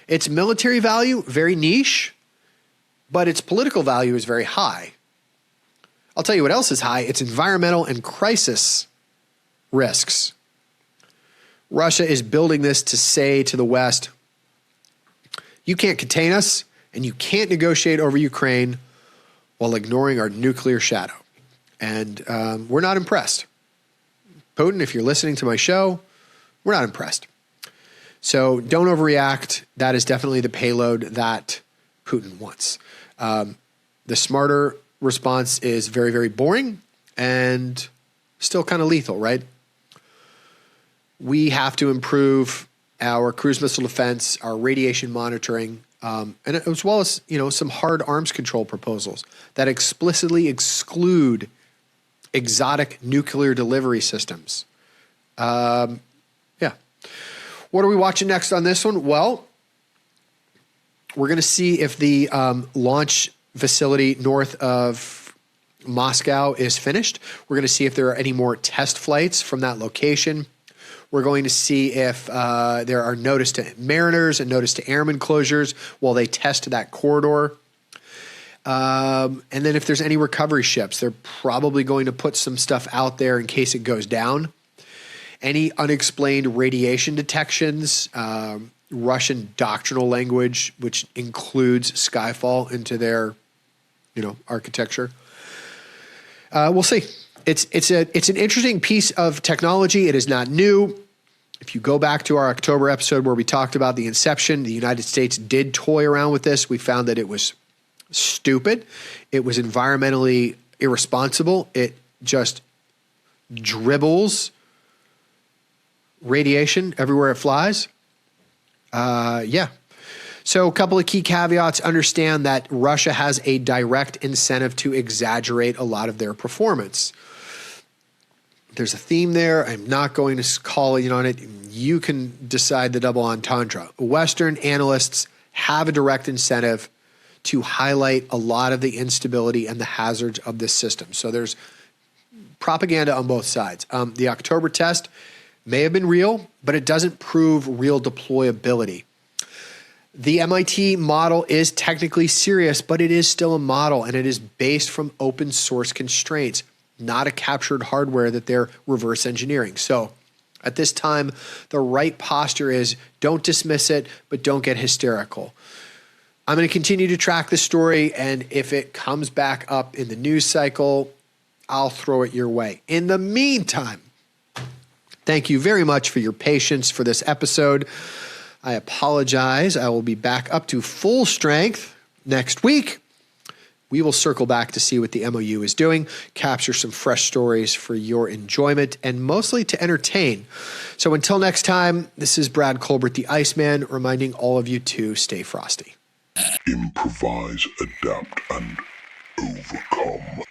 Its military value, very niche, but its political value is very high. I'll tell you what else is high. It's environmental and crisis risks. Russia is building this to say to the West, you can't contain us and you can't negotiate over Ukraine while ignoring our nuclear shadow. And we're not impressed. Putin, if you're listening to my show, we're not impressed. So don't overreact. That is definitely the payload that Putin wants. The smarter response is very, very boring and still kind of lethal, right? We have to improve our cruise missile defense, our radiation monitoring, and as well as, some hard arms control proposals that explicitly exclude exotic nuclear delivery systems. Yeah. What are we watching next on this one? Well, we're going to see if the launch facility north of Moscow is finished. We're going to see if there are any more test flights from that location. We're going to see if there are notice to mariners and notice to airmen closures while they test that corridor. And then if there's any recovery ships, they're probably going to put some stuff out there in case it goes down. Any unexplained radiation detections, Russian doctrinal language, which includes Skyfall into their, architecture. We'll see. It's an interesting piece of technology. It is not new. If you go back to our October episode where we talked about the inception, the United States did toy around with this. We found that it was stupid. It was environmentally irresponsible. It just dribbles radiation everywhere it flies. Yeah. So a couple of key caveats. Understand that Russia has a direct incentive to exaggerate a lot of their performance. There's a theme there. I'm not going to call on it. You can decide the double entendre. Western analysts have a direct incentive to highlight a lot of the instability and the hazards of this system. So there's propaganda on both sides. The October test may have been real, but it doesn't prove real deployability. The MIT model is technically serious, but it is still a model, and it is based from open source constraints, not a captured hardware that they're reverse engineering. So at this time, the right posture is don't dismiss it, but don't get hysterical. I'm going to continue to track the story, and if it comes back up in the news cycle, I'll throw it your way. In the meantime, thank you very much for your patience for this episode. I apologize. I will be back up to full strength next week. We will circle back to see what the MOU is doing, capture some fresh stories for your enjoyment, and mostly to entertain. So until next time, this is Brad Colbert, the Iceman, reminding all of you to stay frosty. Improvise, adapt, and overcome.